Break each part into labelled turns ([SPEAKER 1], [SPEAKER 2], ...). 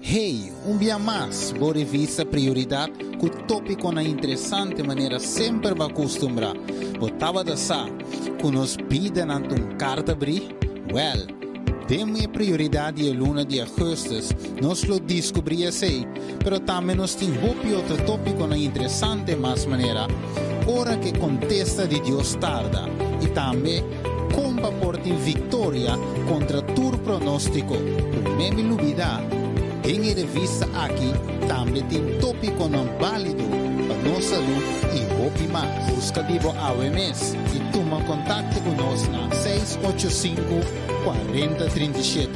[SPEAKER 1] Hey, un dia mais, boa revista Prioridade, com tópico na interessante maneira sempre vai acostumbrar. Botava da sa, com nos piden ante carta abrir? Well, temos a prioridade a luna de agosto, nós lo descobria sei, pero também nos tem outro tópico na interessante mais maneira, ora que contesta de Deus tarda, e também como porta em vitória contra todo pronóstico, por mesmo lubida. Tem revista aqui, também tem tópico não válido para nossa saúde e roupa mais. Busca dibo AWMS e toma contato conosco na 685-4037.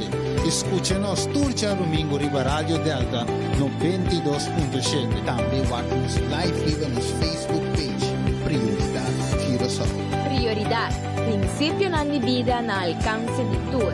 [SPEAKER 1] Escucha-nos turja domingo riba Rádio Delta 92.7. Também watch live riba nos Facebook page. Prioridade Curaçao.
[SPEAKER 2] Prioridade, princípio na vida na alcance de tour.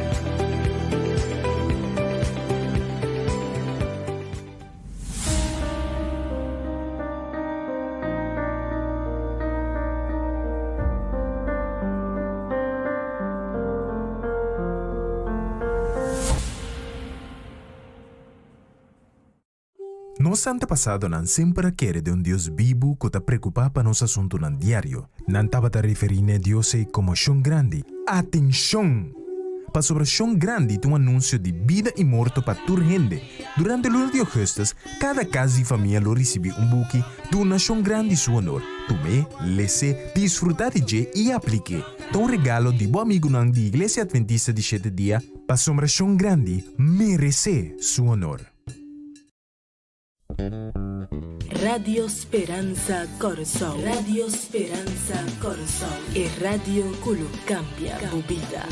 [SPEAKER 3] Nosso antepassado não sempre quer de Deus vivo que te preocupa para nosso assunto no diário. Não estava a referir a Deus como chão grande. Atenção! Para sobre chão grande tem anúncio de vida e morte para toda gente. Durante o luna de agosto, cada casa e família lo recebe buque de uma chão grande seu honor. Tome, lese, desfrutar de e aplique. Um regalo de bom amigo na Igreja Adventista de 7 dias para sobre chão grande merece seu honor.
[SPEAKER 4] Radio Speranza Corazón. Radio Speranza Corazón. E radio que lo cambia tu vida.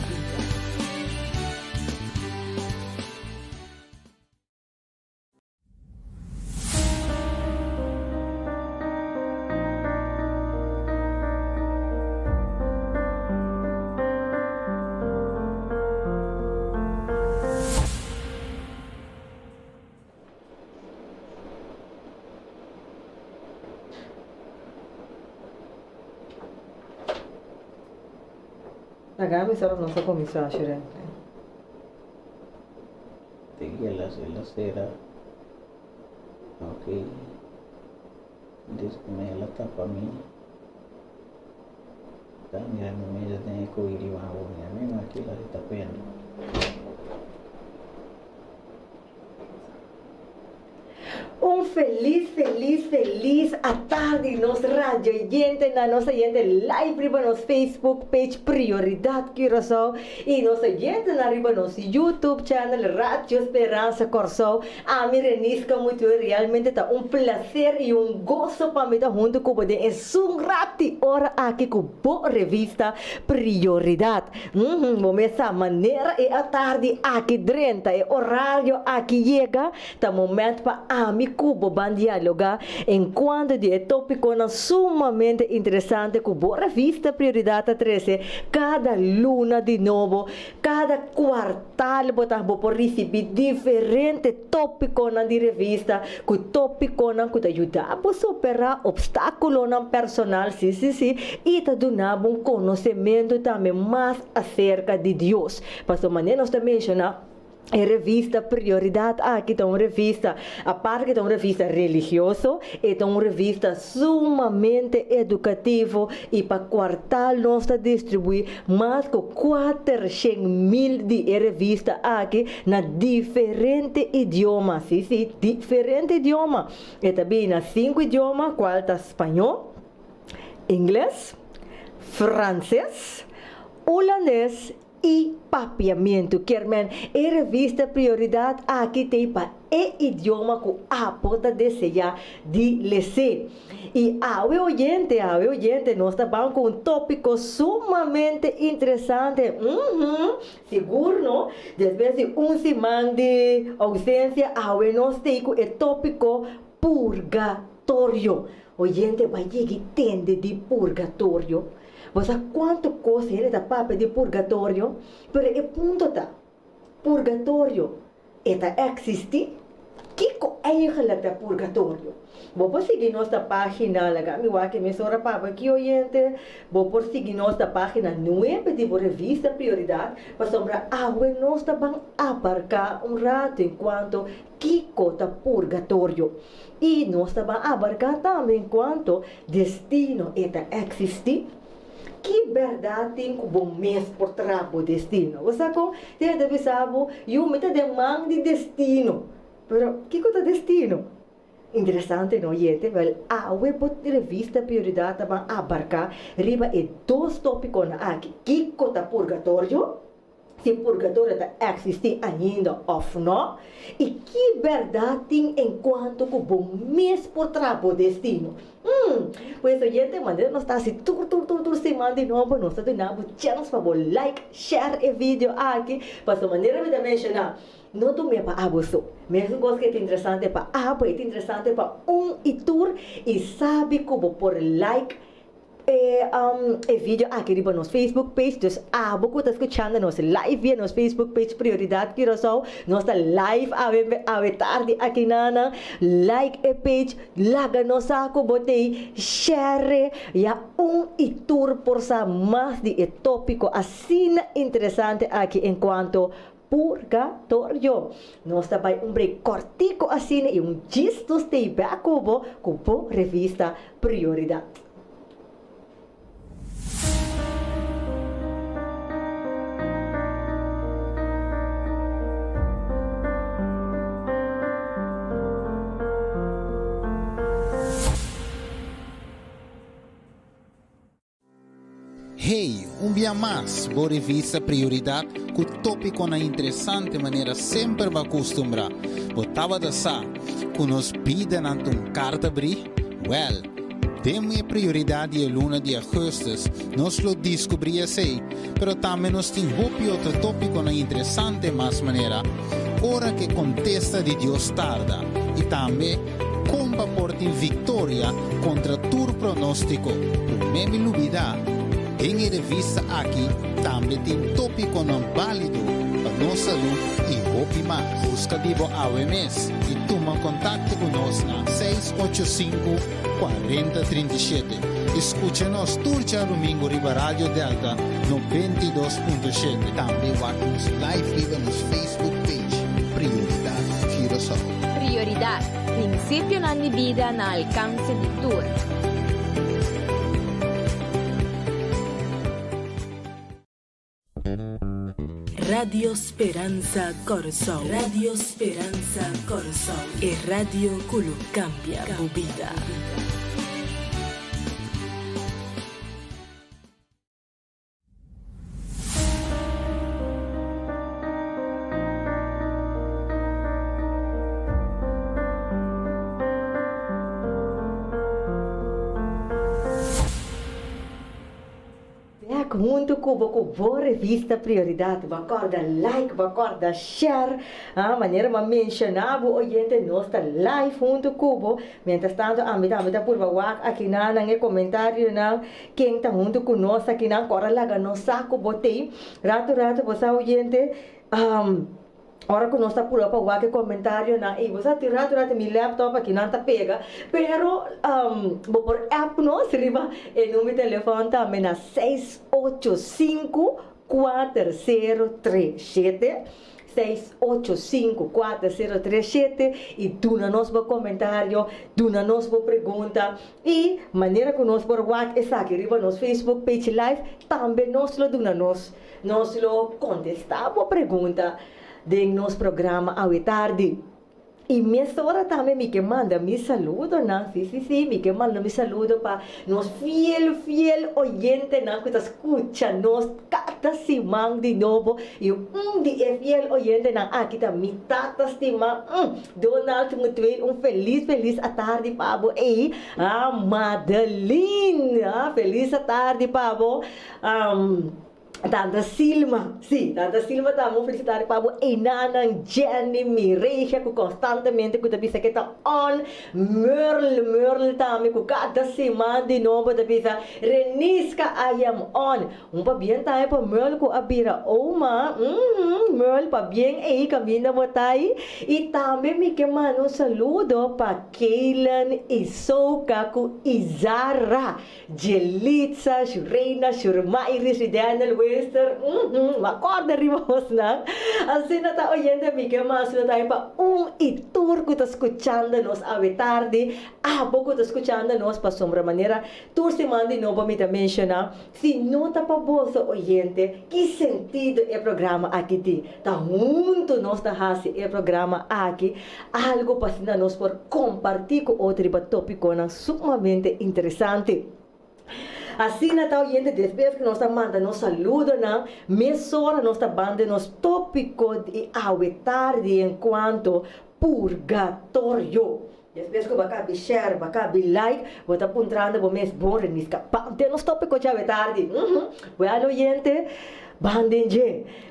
[SPEAKER 5] Agami sarà nostra commissaria.
[SPEAKER 6] Tequila la sera. Ok. Descome la tapa mi. Mira, mi mesa tem que ir a minha mesma aquilo ali tá pendo.
[SPEAKER 5] Feliz a tarde nos radio oyente na nossa oyente live riba nos Facebook page Prioridade Curaçao e nos oyente na riba nos YouTube channel Radio Esperança Coração. A mim Renisca muito realmente tá prazer e gozo para mim estar junto com você em rati hora aqui com boa revista Prioridade. Essa maneira e a tarde aqui dentro e horário aqui chega tá momento para a mim cubo ban dialogar enquanto de tópico na sumamente interessante com boa revista Prioridade 13 cada luna de novo cada quartal botar por receber diferente tópico na de revista com tópico na que te ajuda a superar obstáculos na personal sim e te dá conhecimento também mais acerca de Deus para maneira nós também mencionar a revista Prioridade aqui tem uma revista a parte que tem uma revista religiosa e tem uma revista sumamente educativa e para quartal nós está distribuir mais de 400.000 de revista aqui na diferentes idiomas diferente idioma e também na 5 idiomas qual está espanhol inglês francês holandês e papiamento, que é revista Prioridade aqui tem para idioma que a porta desejar de ler. E ao oyente, nós estamos com um tópico sumamente interessante. Seguro, não? Depois de semana de ausência, nós temos o tópico purgatório. Oyente vai entender de purgatório. Você quanto coisa ele da papa de purgatório, pero é ponto tá. Purgatório, eta existe. Kiko eigenlijk de purgatorio. Vos por seguir nuestra página, la gamiwa que me sobra para aquí oyente, vos por seguir nuestra página 9 de revista Prioridad, para sombra agua nos van a abarcar un rato en cuanto Kiko ta purgatorio. Y nos van a abarcar también en cuanto destino eta existir. Que verdade tem que bom mês por trás do destino? Você com tem de pensar, eu me demanda de destino, pero que coisa destino? Interessante, não gente? Well, a web revista Prioridade vai abarcar riba e dois tópicos aqui. Que coisa purgatório? Se purgatório existe ainda ou não? E que verdade tem enquanto que bom mês por trás do destino? Pois a gente manda nós está assim tur semana de novo nós está dando chance para like, share o vídeo aqui para a maneira de mencionar não tomei para abuso mesmo coisa que é interessante para é interessante para e tour e sabe como por like vídeo aqui no nosso Facebook page, dus você está escutando nosso live no Facebook page Prioridade Curaçao, nossa live a tarde aqui na like a page, laga nos saco, botei share, ya e tour por sa mais de tópico assim interessante aqui enquanto purgatorio. Nós também break cortico assim e gisto stay back com revista Prioridade.
[SPEAKER 1] Hey, dia mais, boa revista Prioridade, que o tópico na interessante maneira sempre vai acostumbrar. Botava da sa, que nos pide ante carta abrir, well, temos a prioridade e luna de agosto, nós lo descobrimos assim, pero também nós temos outro tópico na interessante mais maneira, hora que contesta de Deus tarda, e também como porta vitória contra todo pronóstico, por mesmo dúvida. Tem revista aqui, também tem tópico não válido para nossa saúde e roupa mais. Busca Divo AWMS e toma contato conosco na 685-4037. Escuta-nos todo domingo riba Rádio Delta 92.7. Também vamos live riba nos Facebook page Prioridade Curaçao.
[SPEAKER 2] Prioridade, princípio na vida na alcance de todos.
[SPEAKER 4] Radio Speranza Corsol. Radio Speranza Corsol. E radio que cambia a vida.
[SPEAKER 5] Muito cubo com boa revista Prioridade, acorda like, acorda share, a maneira de mencionar o oyente nossa live junto cubo, mientras tanto a mim por favor aqui na comentário na quem está junto conosco aqui na cora laga no saco botei, rato você oyente ora que nós está por para que comentário na e você tirar meu laptop aqui não tá pega, pero por app nós riba e número de telefone também na 685-4037 685-4037 e duna nos comentário, duna nos pergunta e maneira que nós por WhatsApp aqui riba nos Facebook page live também nós lo duna nos lo contestar a pergunta de nosso programa à tarde. E minha senhora também me manda me saludo, não? Sim, me manda me saludo para nós fiel oyente, não? Que escuta nós cada semana de novo. E de fiel oyente, não? Aqui está me tata estima. Donald Mutway, feliz à tarde, Pabo. E Madeline, feliz à tarde, Pabo. Tanta Silma, sim, Tanta Silma está muito felicitada para a Inana, Jenny, Mireja, que constantemente que também que está on, Merle também, que cada semana de novo também Renisca I am on, para bem também para Merle que abira Oma, Merle para bem aí caminha botar e também me que mando saludo para Keilan, Isoka, e Zara, Jelitza, Shurena, Shurmairis, Daniel Wester, acorda rimos na. Assim na ta oyente mi que mais na tayo pa itur que está escuchando nos a tarde, pouco está escuchando nos pa sombra maneira, tur se manda no para me mencionar, se nota pa bolsa oyente, que sentido é programa aqui ti, tá junto nos ta hasi é programa aqui, algo para nós por compartilhar com outro tópico sumamente interessante. Assim, Natal, gente, depois que nós mandando nos saludo, mesora nós banda nos tópico de tarde enquanto purgatório. Depois que vai share, vai like, vai estar apontando para mês bom, renisca, tem nos tópico de tarde. Bueno, gente, bandem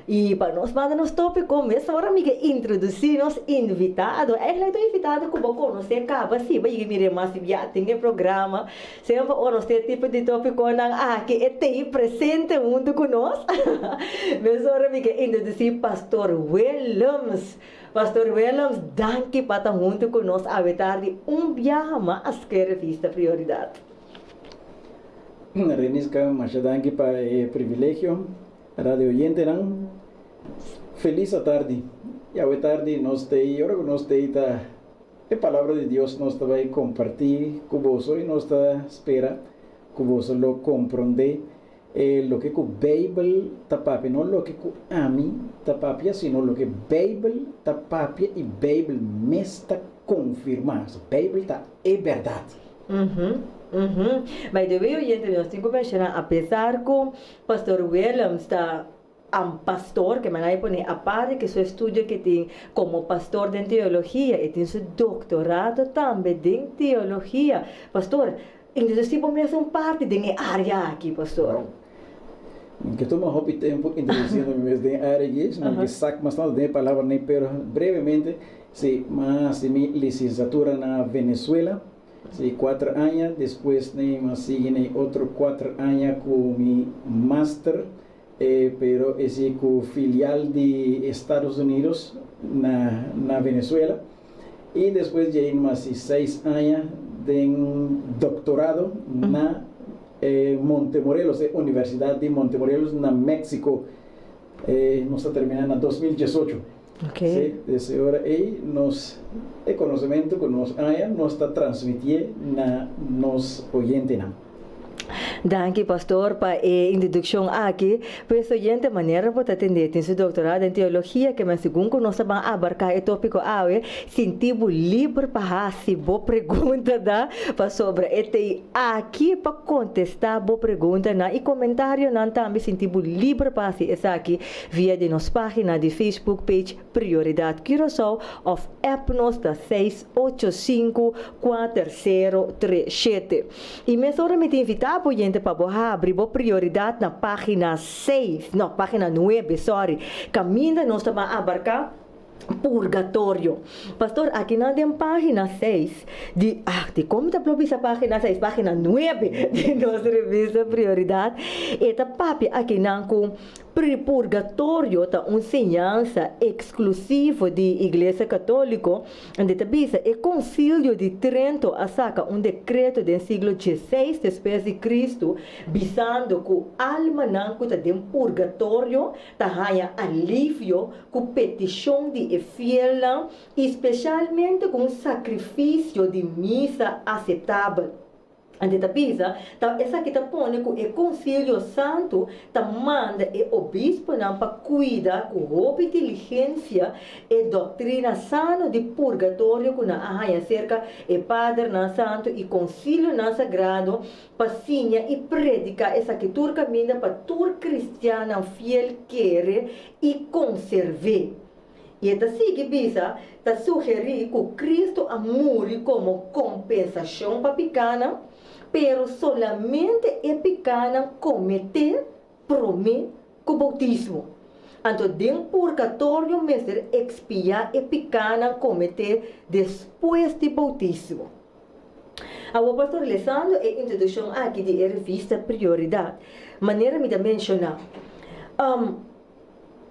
[SPEAKER 5] e para nós mandar nos tópicos, mesmo agora me introduzir nos invitados. Estou invitado que vou conhecer acaba sim, vai que me mais já tem programa, sempre o nosso tipo de tópico que é presente junto conosco. Mesmo agora me introduzir Pastor Williams. Pastor Williams, danke para estar junto conosco a tarde viaje mais que revista Prioridade.
[SPEAKER 6] Renisca, mas danke para o privilégio. Radio oyente, feliz tarde. Y a tarde nos está a palavra de Dios nos va a compartir con vos y nos espera que vos lo comprende lo que la Bible tapapia, no lo que a mí tapapia, sino lo que Bible tapapia y Bible me está confirmando. Bible está es verdad.
[SPEAKER 5] Mas de ver gente nós temos que mencionar, apesar que o Pastor Williams está pastor, que man pone a parte que seu estudo que tem como pastor de teologia e tem seu doutorado também em teologia. Pastor, então se mesmo parte da área aqui, pastor.
[SPEAKER 6] Que toma hopi tempo introduzindo mesmo da área aqui, não que saco mais tanto de palavra nem, pero brevemente, se mas minha licenciatura na Venezuela. Sí, 4 años, después sigue otro 4 años con mi máster, pero es con filial de Estados Unidos na Venezuela. Y después ya más 6 años de doctorado na Montemorelos, Universidad de Montemorelos, na México. Nos está terminando en 2018.
[SPEAKER 5] Okay.
[SPEAKER 6] Sí, desde ahora el conocimiento que nos está transmitiendo a los oyentes.
[SPEAKER 5] Danke, pastor, para a introdução aqui. Pois, oyente, maneira para atender. Tem seu doutorado em teologia, que, mas segundo nós vamos abarcar o tópico, sentido livre para fazer boa pergunta, para sobre este aqui, para contestar boa pergunta, e comentário, também sentido livre para fazer isso aqui, via de nossa página de Facebook page Prioridade Curaçao, ou app nos da 685-4037. E mesmo me invitar para gente para abrir a prioridade na página 6, não, página 9, sorry. Caminho nós estamos a abarcar purgatório. Pastor, aqui na página 6, de como está essa página 6, página 9 de nossa revista Prioridade, esta papi aqui não com purgatório tá uma ensinança exclusiva de Igreja Católica, onde tabisa o Concílio de Trento saca um decreto do século XVI depois de Cristo, visando que a alma não está de purgatório, tá ganha alívio com petição de fiel, especialmente com sacrifício de missa aceitável. Ante tabisa, essa que põe que o Concílio Santo manda o obispo para cuidar com diligência e doutrina sana de purgatório que na acerca o Padre na Santo e Concílio na Sagrado passinha e predica essa que tur caminha para tur cristiana fiel querer e conserve. E esta sigue bisa, sugerir que Cristo morre como compensação para pecana, pero solamente é pecana cometer, prometer com o bautismo. Então, dentro do purgatório, mestre, expiar e pecar cometer depois do bautismo. O pastor Alessandro, a introdução aqui de revista Prioridade, maneira me de mencionar.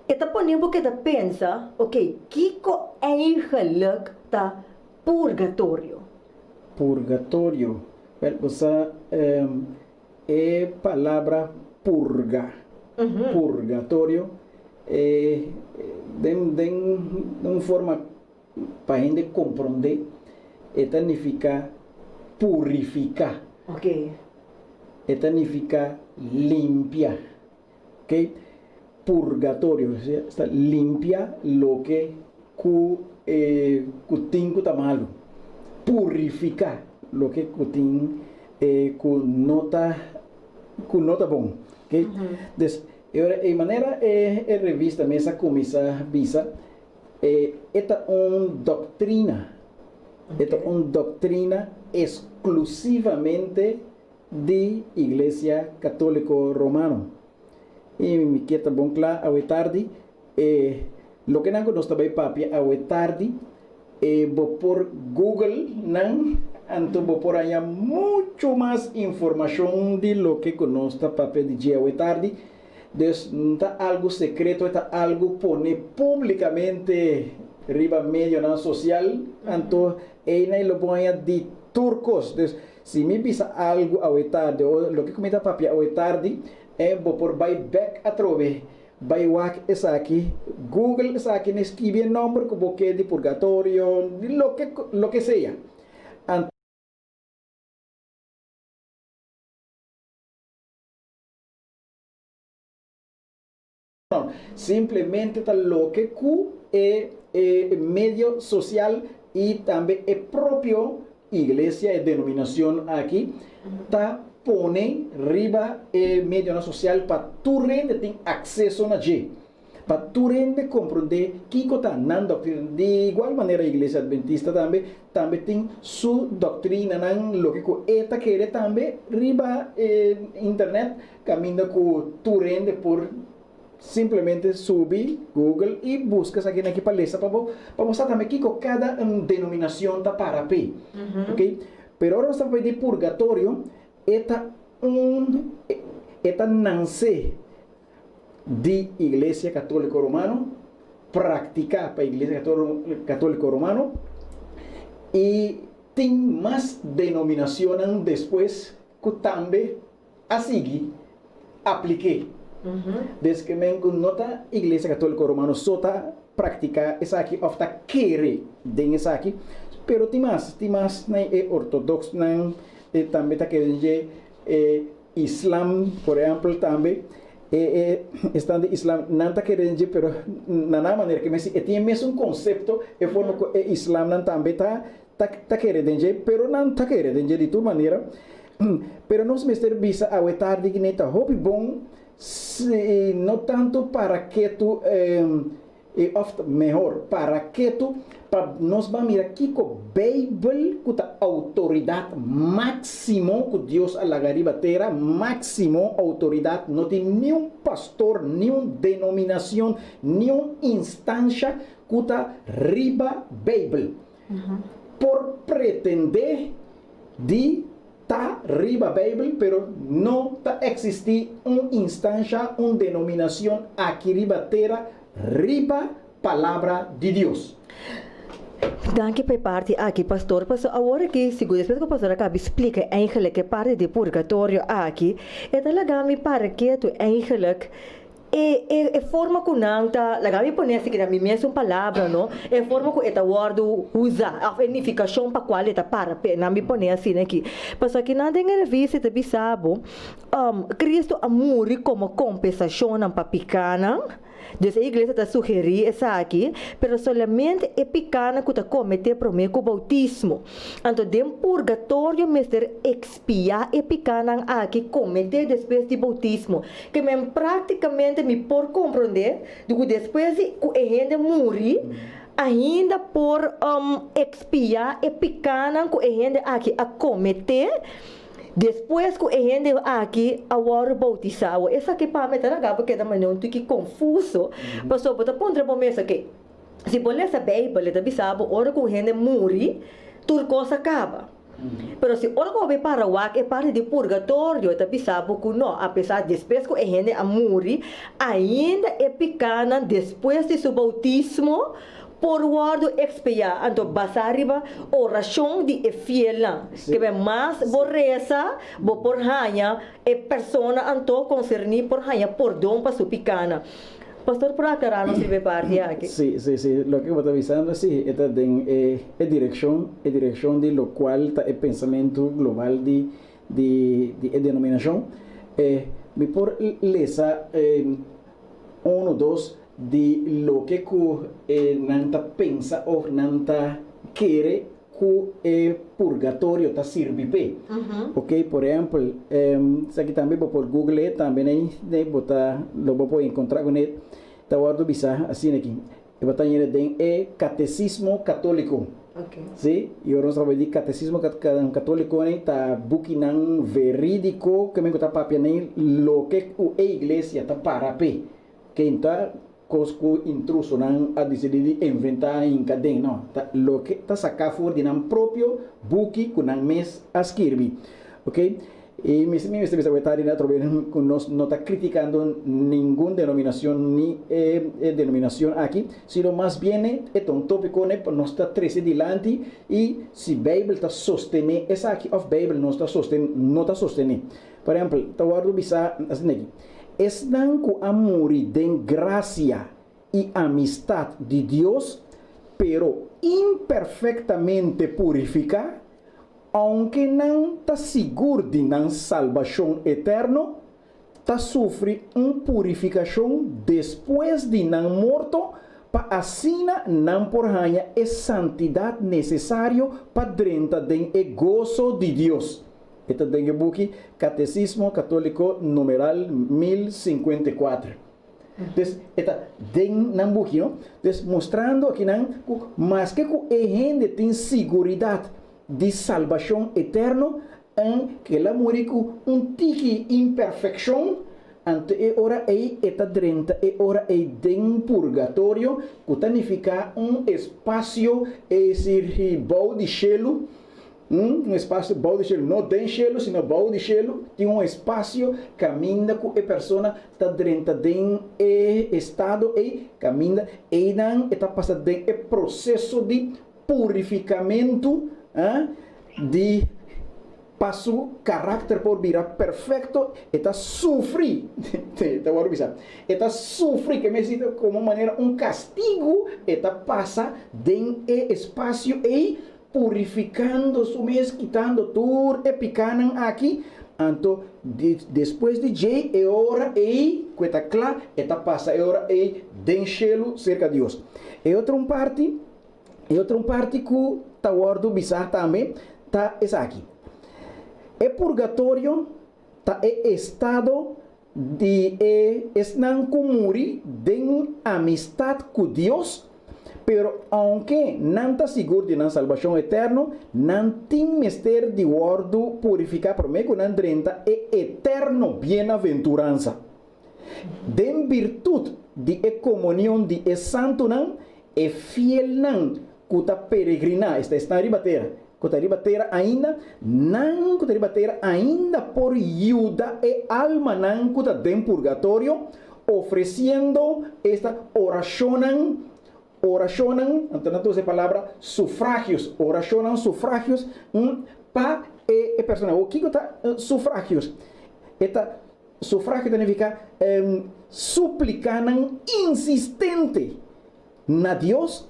[SPEAKER 5] Eta ponemos que ta pensa, ok, kiko eigenlijk ta purgatório.
[SPEAKER 6] Purgatório. Well, você é palavra purga. Purgatório. De uma forma para a gente compreender, significa purificar.
[SPEAKER 5] Ok.
[SPEAKER 6] Significa limpiar. Ok? Purgatório, está limpia lo que tem que malo. Purificar lo que tem nota bom. Ok? De maneira a revista mesa comisa visa esta doutrina. Esta doutrina exclusivamente de Iglesia Católico Romano. E me queda bom claro, a tarde, lo que não nós também papi, a tarde, vou por Google, não, então vou por aí muito mais informação de lo que nós papi de dia a tarde. Não está algo secreto, está algo pone publicamente riba medio na social, então aí lo põe de turcos. Se me pisa algo a tarde, ou lo que comenta papi a tarde, vou por vai back a trove, vai wak essa aqui, Google essa aqui, escreve o nome que vou de purgatório, lo que seja. Simplesmente está lo que é meio social e também é próprio igreja e denominação aqui tá pone riba meio social para tu rende tem acesso na G para tu rende compreender que está na doutrina de igual maneira a igreja adventista também tem sua doutrina nan lo que eta quer também riba internet caminho com tu rende por simplesmente subir Google e buscas aqui na palestra para mostrar também que cada denominação está para P. Ok? Pero ahora estamos de purgatório, esta nasce de Iglesia Católica Romana, praticar para a Iglesia Católica Romana e tem mais denominações depois que também a seguir apliquei. Desde que me nota Iglesia Católica Romana só está praticar essa aqui, ou está querer de essa aqui, pero tem mais é ortodoxo, também está querendo Islam, por exemplo, também está de Islam, não está querendo, pero na maneira que me diz, tem mesmo conceito, e forma que Islam não também está querendo, pero não está querendo de toda maneira, pero nós mestre visa a tarde que nem está hobby bom. No tanto para que tu mejor para que tu para nos va a mirar que con Bible con la autoridad máximo que Dios a la garibatera máximo autoridad no tiene ni un pastor ni una denominación ni una instancia que ta riba Bible por pretender de está riba Bible, pero no está existir una instancia, una denominación aquí ribatera, riba palabra de Dios.
[SPEAKER 5] Dank per parte aqui, pastor. Pastor, agora que segundo que o pastor acaba explica eigenlijk que parte de purgatório aqui, é da lagami para que tu eigenlijk forma que não tá, lagami põe assim que na minha mesma palavra, não? É forma que esta word usa, a unificação para qual está para, na me põe assim aqui. Mas aqui na tem revista te bisabo, Cristo amor como compensação para picana. Então a igreja está sugerindo isso aqui, mas somente é picana que está cometendo problema com o bautismo. Então, dentro do purgatório, mestre expiar é picana aqui cometer depois do bautismo. Que mesmo praticamente me por compreender, que depois que a gente morre, ainda por expiar é picana que a gente aqui a cometer Depois que a gente aqui agora bautizado, essa aqui para meter na gaba que também não fique confuso. Pastor, para ponto para mesa que se você ler a Bíblia, você sabe, hora que a gente morre, tudo coisa acaba. Pero se hora que para o é parte de purgatório, você sabe que não, apesar de depois que a gente morre, ainda é pequena depois de seu bautismo, por guardo expiar, então basariba oração de fiel, que é mais borreza, por ranha, é persona então concernir por ranha, por dom para su pequena. Pastor, por aclarar, no sirve parte aquí.
[SPEAKER 6] Sí, sí, sí. Lo que me está avisando, sí, esta es dirección de lo cual está el pensamiento global de denominación. Me por lesa uno, dos, de lo que nanta pensa o nanta quiere que purgatorio está sirve. Ok, por ejemplo, aquí también por Google también ahí lo voy a encontrar con él. Está guardado bisa así aquí. Va a tener de catecismo católico.
[SPEAKER 5] Okay.
[SPEAKER 6] Sí, y ahora vamos a ver catecismo católico está buquinan verídico que me gusta papia lo que la iglesia está para pe. Que está cosco intruso nan a decidir inventar en cadena no lo que está sacado fuera de nan propio buki con nan mes asquirbi, ok. Y me está no está criticando ninguna denominación ni denominación aquí, sino más bien es un tópico que no está 13 delante y si Bible está sosteniendo, esa aquí of Bible no está sosteniendo. Por ejemplo, te voy a revisar así. Es dan que amor de gracia y amistad de Dios, pero imperfectamente purifica, aunque no está seguro de una salvación eterna, está sufre una purificación después de no muerto, para así no por haya es santidad necesario para dentro del gozo de Dios. Este es el buque Catecismo Católico numeral 1054. Entonces, esta den nan buque, ¿no? Entonces, mostrando aquí más que gente tiene seguridad de salvación eterna, en que la muere con un tiki imperfección, ante hora esta drenta hora den purgatorio, que significa un espacio, es decir, bau de cielo. Um espaço bom de gelo, não tem gelo, sino bom de gelo, tem um espaço, caminha com a pessoa, está dentro de estado e caminha, e não está passando de processo de purificamento, de passo caráter por virar perfeito, está sofrer, está sofrer, que me siento como maneira castigo, está passa de espaço e purificando su mes, quitando todo e picanan aquí, anto después de J e hora e cueta clara, eta pasa e hora e den cielo cerca de Dios. E outra parte que ta guardo bizarro também, ta es aqui. E purgatorio ta e estado de esnan kumuri den amistad con Dios. Pero aunque não está seguro de não salvação eterna, não tem mister de guardo purificar por meio não drenta é eterno bem-aventurança. De virtude de comunhão de santo não é fiel não que está peregrinar, está ribatera, que está ribatera ainda não que está ribatera ainda por ajuda e alma não que está dentro purgatório, oferecendo esta oracionan, entonces la palabra sufragios, oracionan sufragios para personas. O que está sufragios? Esta sufragio significa suplican insistente na Dios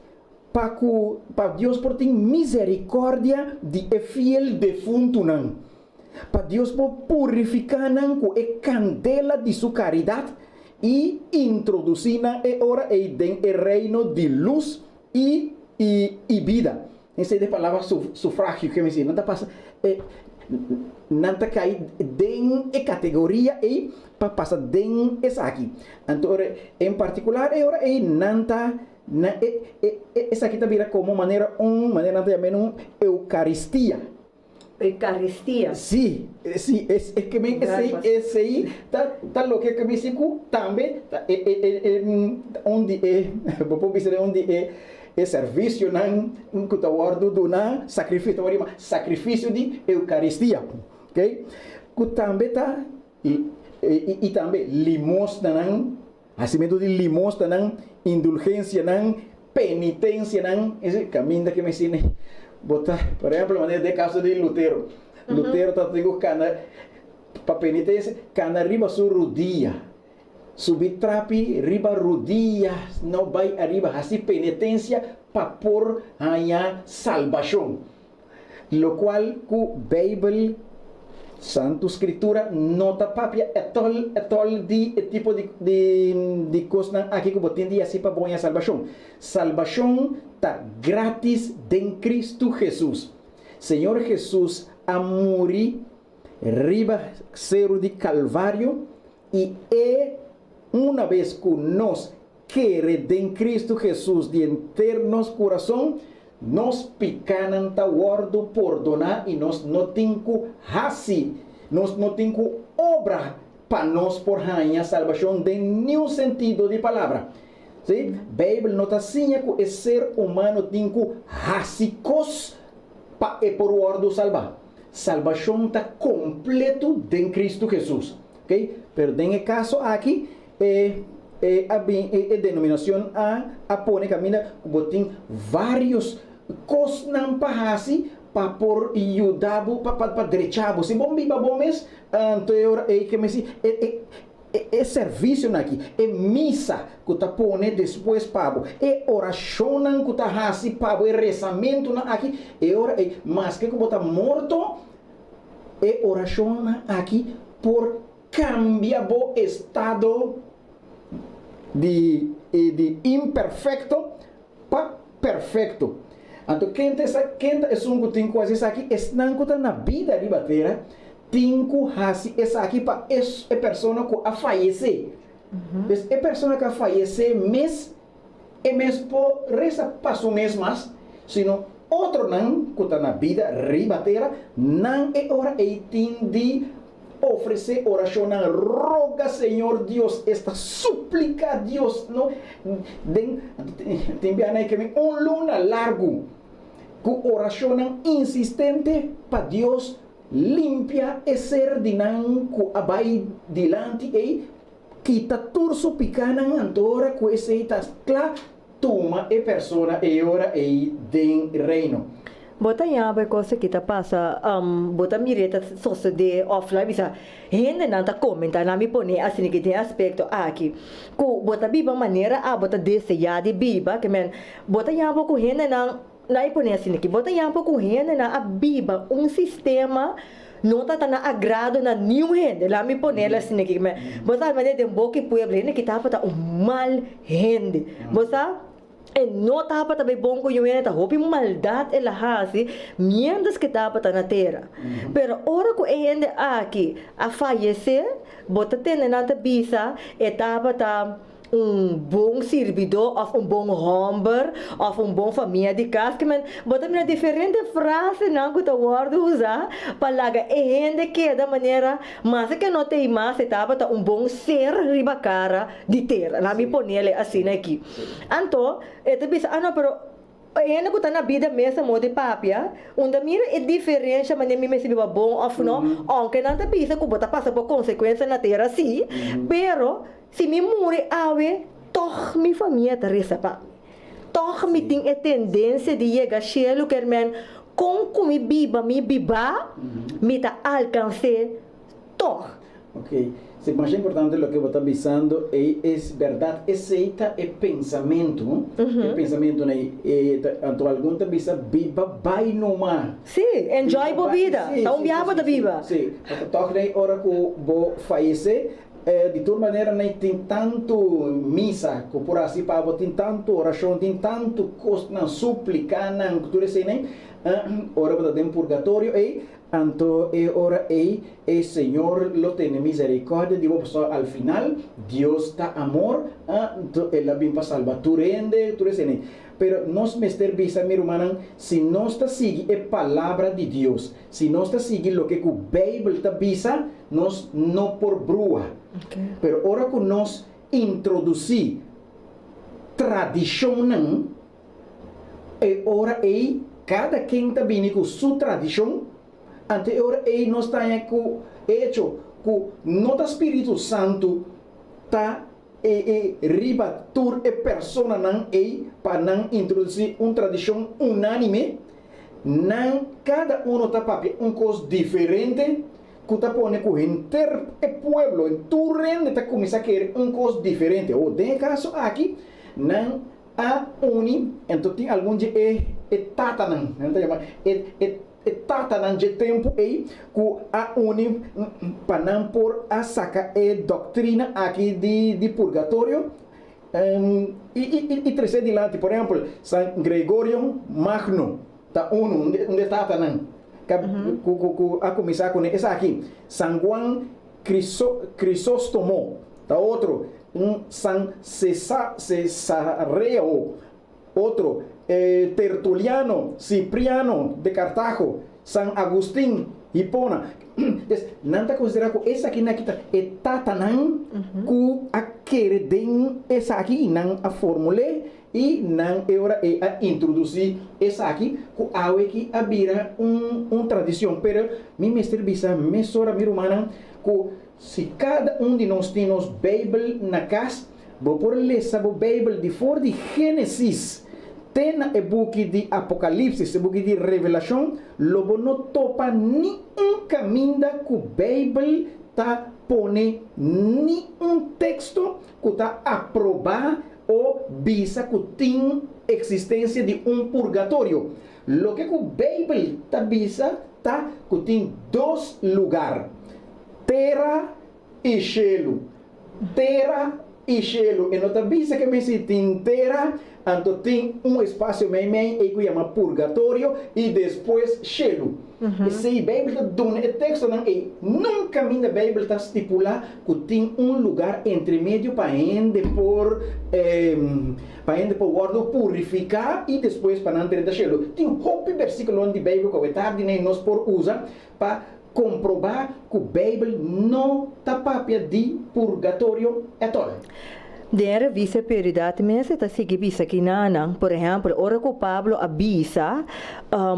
[SPEAKER 6] para Dios por ti misericordia de fiel defunto para Dios por purificar con candela de su caridad y introducirla ahora en el reino de luz y vida. Esa es la palabra sufragio que me dice, no te pasa, no te cae en categoría y pasa en esa aquí. Entonces, en particular, ahora esa aquí también como manera también una Eucaristía.
[SPEAKER 5] Eucaristía.
[SPEAKER 6] Sí, sí, es que me esse aí tá lo que me siku também onde vou dizer onde é serviço nan que tá guardo do na sacrifício de Eucaristia, ok? Que também tá e também limosna nan, assim mesmo de limosna nan, indulgência nan, penitência nan, esse caminho que me ensina. Botar, por exemplo, maneira de caso de Lutero. Lutero está tendo cana para penitência, cana riba su rodilla. Subir trapi, riba rodilla, não vai arriba, assim penitência para por ganhar salvação. Lo qual cu Bible, Santo Escritura, nota papia, é tol de tipo de coisa aqui que botem de assim para ganhar salvação. Salvação está grátis em Cristo Jesus. Senhor Jesus a morrer riba cero de Calvário e uma vez que nós queremos em Cristo Jesus de internos coração, nós picanan ta guardo perdonar e nós não temos hasi, nós não temos obra para nós por ganhar salvação de nenhum sentido de palavra. Sim? Bíblia nota assim que o ser humano tem que hasicos para por guardo salvar. Salvação está completo em Cristo Jesus, ok? Pero em caso aqui a denominação a pone camina botin vários coisas não pahasi para por ajudar para derechabo. Se bom biba bomes anterior que me si é serviço aqui, é missa que tá pone depois pabo, é oração que tá hasi pabo, é rezamento aqui, é ora é mas que botar morto, é oração aqui por cambiar o estado de imperfeito para perfeito. Então quem é um que tem coisas aqui, está na vida de bater. Tinco hasi essa aqui para é pessoa que a falecer. É pessoa que a falecer mês por reza passo mês mais, sino outro não que está na vida ribateira não é hora e tem de oferecer oração, roga Senhor Deus, esta súplica a Deus, não tem bem que me luna largo, com oração insistente para Deus limpia e ser dinan ku abai dilante e kita turso pikanan antora ku esse tascla tuma e persona e ora e den reino.
[SPEAKER 5] Bota yaba coisa que tá passa bota mireta só de offline bisa gente não tá comentar na me pone assim que tem aspecto aqui ku bota biba maneira bota desejar de biba que men bota yaba ku gente não na ipone assim que bota yampo com gente na abiba sistema não tá na agrado na nenhum gente lá me pone ela assim que bota mas de boca e pueblo né que tá para mal gente bota não tá para bem bom com eu tá hopi maldade ela hasi mientras que tá para na terra pero ora que gente aqui a fallecer bota tem na bisa etapa tá bom servidor, ou bom homem, ou bom família de casa, que bota na diferente frase não que eu guardo usar para lá gente que da maneira mas que não tem mais etapa tá bom ser riba cara de terra, lá me pone ele assim aqui. Então, bisa não pero ainda que está na vida mesmo de papia, onde mira é diferente, mas nem me se viva bom ou não, aunque não te bisa que bota passa por consequência na terra sim, pero se me morre toch minha família tá recepa, toch me tem a tendência de chegar cielo que men com me biba, me tá alcance toch.
[SPEAKER 6] Ok. O mais importante lo que você está avisando é verdade, esse é pensamento, é pensamento né, então algum te avisa viva vai no mar.
[SPEAKER 5] Sim, enjoy a vida, tá viava da vida.
[SPEAKER 6] Sim, então né hora que vou falecer de toda maneira nem tem tanto missa, por assim para tem tanto oração, tem tanto coisa súplica, não tudo isso nem ora para den purgatorio, anto ora el Señor lo tiene misericordia, digo, pues, al final, Dios está amor, Él la bien para salvar, tu rende, pero nos mester visa, mi hermana, si no está sigue la palabra de Dios, si no está sigue lo que la Biblia está visa, nos no por brua, pero ahora que nos introducir tradición, ahora cada quien está viene con su tradición, ante ahora no está hecho que no está Espíritu Santo está riba tur persona nan para nan introducir una tradición unánime, nan cada uno está papi un cosa diferente, que está pone que enter el pueblo en tu rende está comienza a querer un cosa diferente, o de caso aquí nan a uni, entonces algún día tata nan, tata nan de tempo que a uni panan por a saca doctrina aqui de purgatorio e trece dilante, por exemplo, San Gregorio Magno tá onde tata nan a começar com essa aqui, San Juan Crisóstomo tá outro, San Cesareo outro, Tertuliano, Cipriano de Cartago, San Agustín, Hipona. Nanta considera que essa aqui na kita etata nan ku akere den essa aqui nan a formule e nan eura a introduzir essa aqui ku awe ki abira tradição, pero mi mestre bisa mesora mi romana ku se cada de nós tem nos Bible na casa, vou por ler sabo Bible de for de Gênesis tem e book de Apocalipse, e book de Revelação, lobo não topa ni caminho que o Bible tá pone ni texto que tá aprovar ou visa que tem existência de purgatório. Lo que o Bible tá visa tá que tem dois lugares, terra e cielo. Terra e cielo. E não tá visa que me se tem terra, então tem espaço meio que chama purgatório e depois cielo. E se a Bíblia dá texto nunca a Bíblia está estipula que tem lugar entre meio para ende por guardo purificar e depois para entrar no cielo. Tem versículo de Bíblia que é tarde nem nós por usa para comprovar que a Bíblia não está papia de purgatório at all.
[SPEAKER 5] Dera visa prioridade mesmo está seguindo isso aqui não, por exemplo, ora que Pablo avisa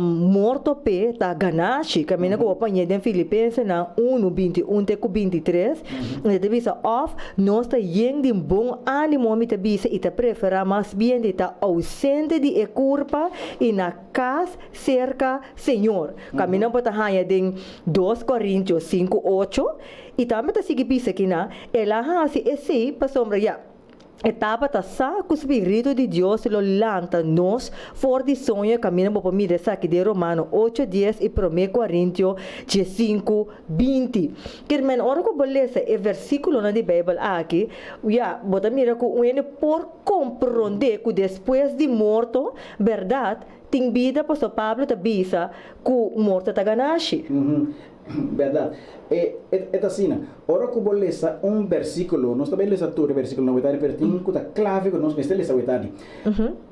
[SPEAKER 5] morto pe tá ganache, caminha com o apanhado em Filipenses na 1:21 até 23, ele avisa off, nós está de bom ânimo, me avisa e tá prefere mais bem de tá ausente de culpa e na casa cerca Senhor. Caminha para tá em 2 Coríntios 5:8 e também está seguindo isso aqui na, ela hasi esse para sombra ya. Etapa ta sa que o Espírito de Deus lo lanta nos for de sonho caminho para mim dessa aqui de Romano 8:10 e 1 Coríntios 5:20. Que men ora que beleza é versículo na de Bíblia aqui, já bota mira que por compreender que depois de morto, verdade, tem vida para Pablo ta bisa que morto ta ganache.
[SPEAKER 6] Verdade. É assim, ora que vou ler versículo, nós também lemos todo o versículo 90, pero tem que estar clave que nós estamos lendo.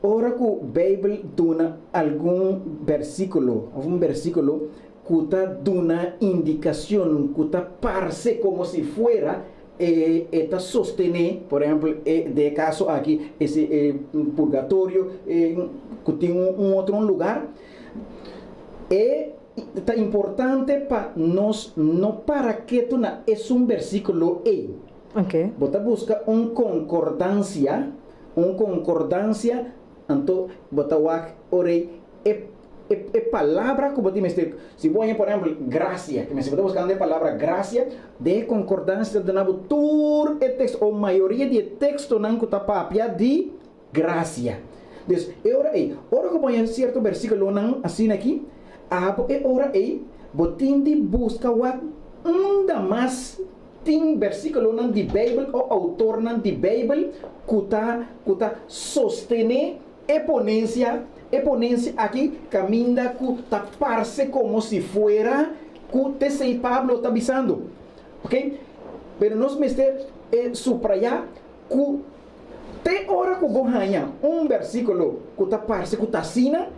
[SPEAKER 6] Ora que a Bíblia dá algum versículo que está dando indicação, que está parece como se fuera está sostener, por exemplo, de caso aqui, esse purgatório, que tem outro lugar, é importante para nós, não para que tu na é versículo aí.
[SPEAKER 5] Okay.
[SPEAKER 6] Você busca concordância, então você vai orar é palavra como te mestre. Se você, por exemplo, gracia, que me está buscando a palavra gracia, de concordância de nabo tur e texto, ou maioria de texto não que está papia de gracia. Então, ora que põe certo versículo não assim aqui. Ora botin de busca ainda mais tem versículo de Bíblia ou autor de Bíblia que está sostener a ponência e ponerse aquí, camina cu taparse como si fuera cu te sei Pablo está avisando. Ok? Pero nos mete subrayar cu te ora cu bohanha versículo cu taparse cu tasina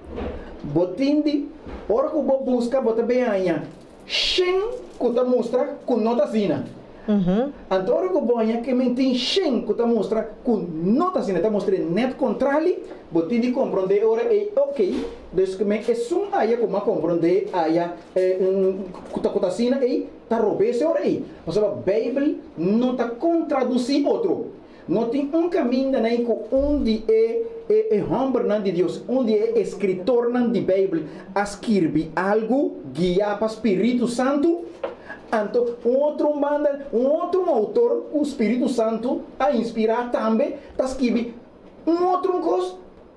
[SPEAKER 6] botindi ora cu bo busca bota behanha shen cu ta mostra cu nota sina. Antoro ko bonya que mentin shen que ta mostra com nota assim ta mostra net contrali boti di comprende ora e ok dus que me é sum aya como comprende aya kuta sina e ta robese ora e mas a Bíblia não ta contraduzir outro não tem caminho nem com onde é homem de Deus onde é escritor de Bíblia a escrever algo guiado para Espírito Santo. Então, outro autor, o Espírito Santo, a inspirar também, está escrevendo outro coisa,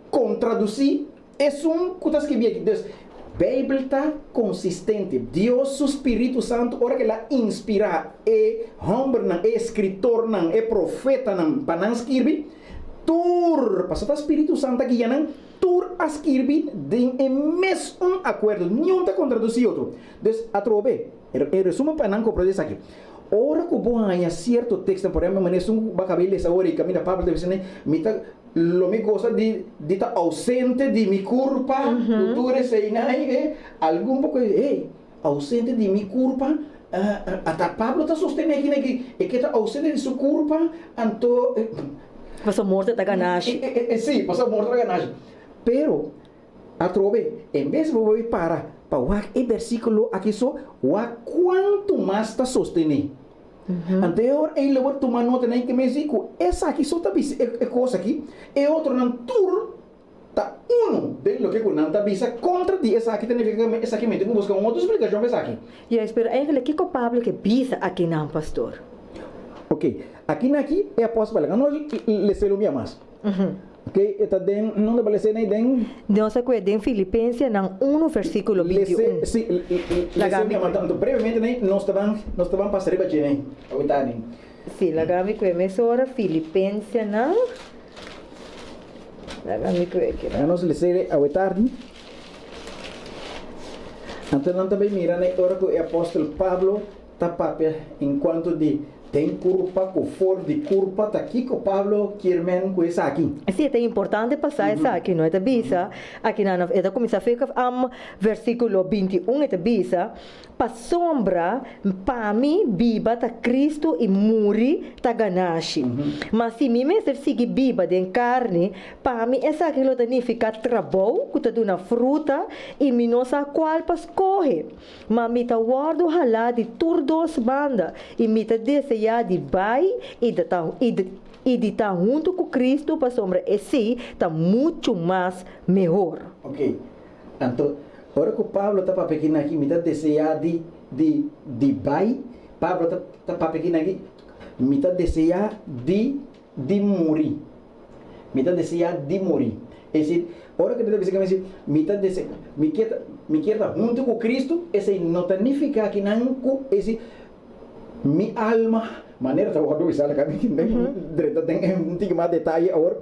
[SPEAKER 6] contraduzir, é que está escrevendo aqui. Deus, a Bíblia está consistente. Deus, o Espírito Santo, hora que ela inspira, é homem, é escritor, é profeta, para não escrever, passar o Espírito Santo aqui, tur a escrever em mesmo acordo, nenhum está contraduzir outro. Então, a trobe. Em resumo, para não compreender isso aqui. Ora que bom há certo texto, por exemplo, mas um bacabile essa hora e caminha para deve ser mita lo me gosta de estar ausente de mi culpa, cultura sei nai algum pouco ausente de mi culpa. Até Pablo está sustentando aqui que está ausente de sua culpa, então
[SPEAKER 5] passou morto da ganagem.
[SPEAKER 6] Sim, passou morto da ganagem. Pero a trove, em vez de vou para o versículo aqui só, quanto mais está sustenido. Anterior, ele vai tomar nota nem que me diz, essa aqui só está é coisa aqui, e outro não tur tá de lo que não está visa contra de essa aqui tem que essa aqui me tem que buscar uma outra explicação essa aqui.
[SPEAKER 5] E eu espero ainda que o Pablo que visa aqui não, pastor.
[SPEAKER 6] Ok, aqui é apóstolo, não lhe sei o mais. Ok, está dentro, não deve ser nem dentro.
[SPEAKER 5] Não se acuerda em Filipenses, não 1 versículo 21.
[SPEAKER 6] Sim, brevemente, nós estavam passando para gente,
[SPEAKER 5] sim, lagami que é hora Filipenses, não. Lagami que é aqui.
[SPEAKER 6] Nós lhe sei a tarde. Então, nós também mirando agora que o apóstolo Pablo está papel enquanto de tem culpa, com for de culpa, está aqui com Pablo, que com essa aqui.
[SPEAKER 5] Sim, é importante passar essa aqui, não é? Bisa, aqui na é começar a ficar versículo 21, é bisa, para sombra, para mim, biba, tá Cristo e muri, tá ganache. Mas se me mestre sigue biba de carne, para mim, essa aqui não fica trabalho, que tá dando fruta, e me não sabe qual para escorrer. Mas me tá guardo halá de turdos banda, e me tá desse de bai e de estar junto com Cristo para sombra esse está muito mais melhor.
[SPEAKER 6] Ok, então agora que o Pablo está para pequeno aqui, me dá desejar de bai, Pablo está para pequeno aqui, me dá desejar de morrer, me dá desejar de morrer. É dizer, agora que ele está dizendo, me dá desejar, me quer junto com Cristo, esse não significa que não esse mi alma, maneira de guardar isso, tem que mais detalhe agora.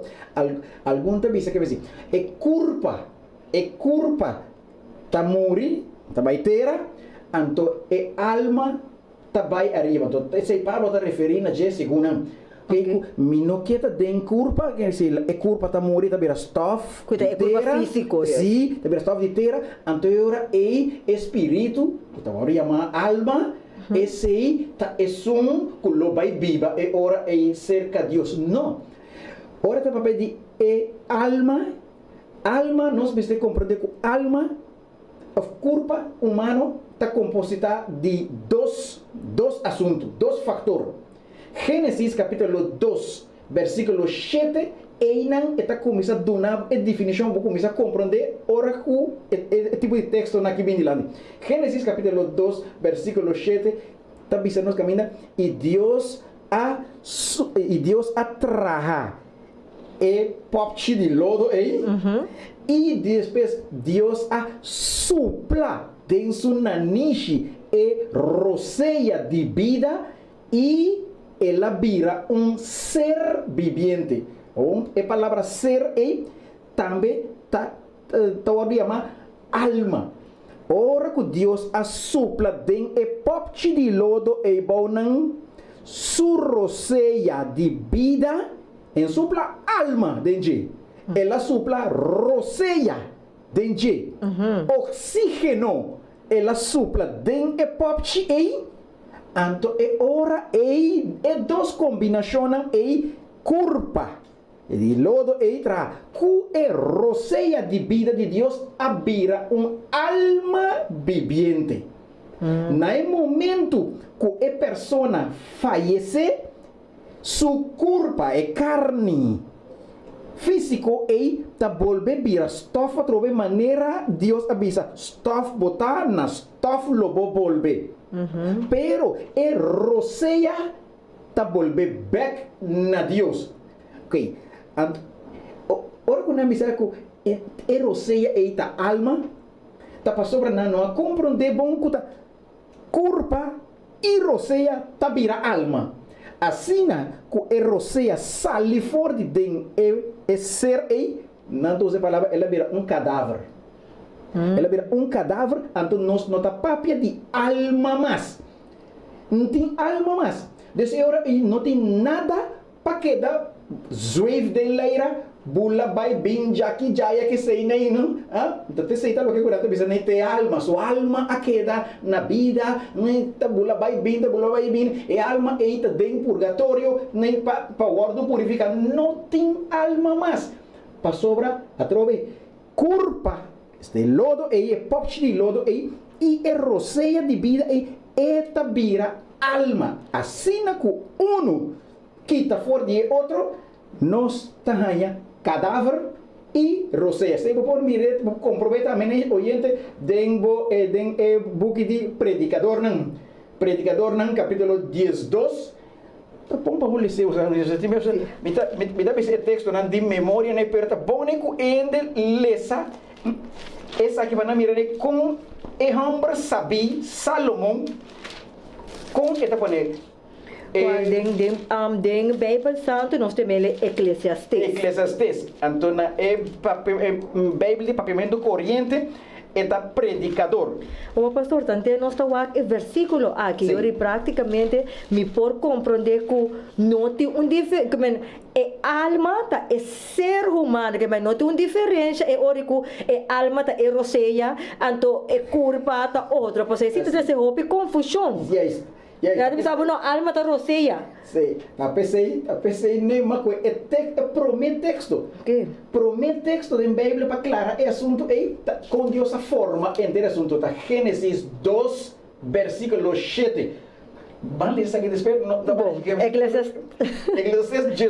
[SPEAKER 6] Algum te diz que é culpa, tá morrer, tá baiteira, então é alma tá vai arriba. Então esse Pablo está referindo a segunda. Okay. Minoketa den culpa, quer dizer, é culpa tá morrer, tá vira stuff.
[SPEAKER 5] Cuida, é culpa físico.
[SPEAKER 6] Sim, tá vira stuff de terra, então é espírito, que tá chamar alma. Esse aí é que lo vai viva e ora é cerca de Deus. Não. Ora está papel de alma. Alma, nós precisamos compreender que alma, a culpa humana está composta de dois assuntos, dois fatores. Gênesis capítulo 2, versículo 7, Einan está começando a dar a definição para começar a compreender ora o tipo de texto aqui bem lá. Gênesis capítulo 2, versículo 7, está dizendo que caminha e Deus atraha e popchi de lodo aí e depois Deus a supla dentro na niche e roceia de vida e ela vira ser viviente. A palavra ser também está te llama alma. Ora que Dios asopla den e popchi de lodo e baunan su roceia de vida en supla alma denje. Ela supla roceia denje. Oxígeno ela supla den e popchi e anto e ora e dos combinacionan e curpa. E di lodo e tra cu e roceia de vida de Dios abira alma viviente. Na momento que e persona fallece, su curpa e carne físico e ta volve vira stof trove maneira Dios avisa stof botar na stof lobo volve. Pero e roceia ta volve back na Dios. Ok. Ora que nós dizemos que a roceia é a alma, está para sobre nós não compreender bom que a curpa e roceia está vira alma. Assim, que a roceia sai fora de ser e não usa a palavra, ela vira cadáver. Ela vira cadáver, então nós não está papia de alma mais. Não tem alma mais. Dessa hora não tem nada para que dá Zweef den leira, bula by bin jaki jaya que sei nem não, então sei tá lo que curata bisa nem te alma, so alma a queda na vida, nem ta bula by bin, e alma eita den purgatorio, nem pa guardo purifica, não tem alma mais, pa sobra a trove curpa, este lodo e popchi de lodo e roceia de vida e eta vira alma, assim na que uno quita fora de outro, nós tanha cadáver e roceia. Se por mirar, comprove também oyente den book de predicador nan capítulo 12. Tá bom para você usar me dá esse texto nan de memória na perta bom nem que ende lesa essa aqui vai na mirar com e homem sabi Salomão com que tá poner
[SPEAKER 5] Den Bijbel Santo nós temos Eclesiastes.
[SPEAKER 6] Eclesiastes. Então, Bíblia de papamento corrente está predicador.
[SPEAKER 5] O pastor, tanto nós estamos aqui versículo aqui, eu praticamente me por compreender que não tem diferença, que alma tá é ser humano, que não tem diferença, é orico, é alma tá é roceia, então é curva tá outra, porque se você houve confusão.
[SPEAKER 6] Yes.
[SPEAKER 5] Já deve saber não alma tá roceia.
[SPEAKER 6] Sim, a PC nem uma coisa, é prometo texto.
[SPEAKER 5] Que?
[SPEAKER 6] Prometo texto da Bíblia para clara é assunto aí com Deus a forma entre assunto tá Gênesis 2 versículo 7. Vale isso aqui después no
[SPEAKER 5] Eclesiastes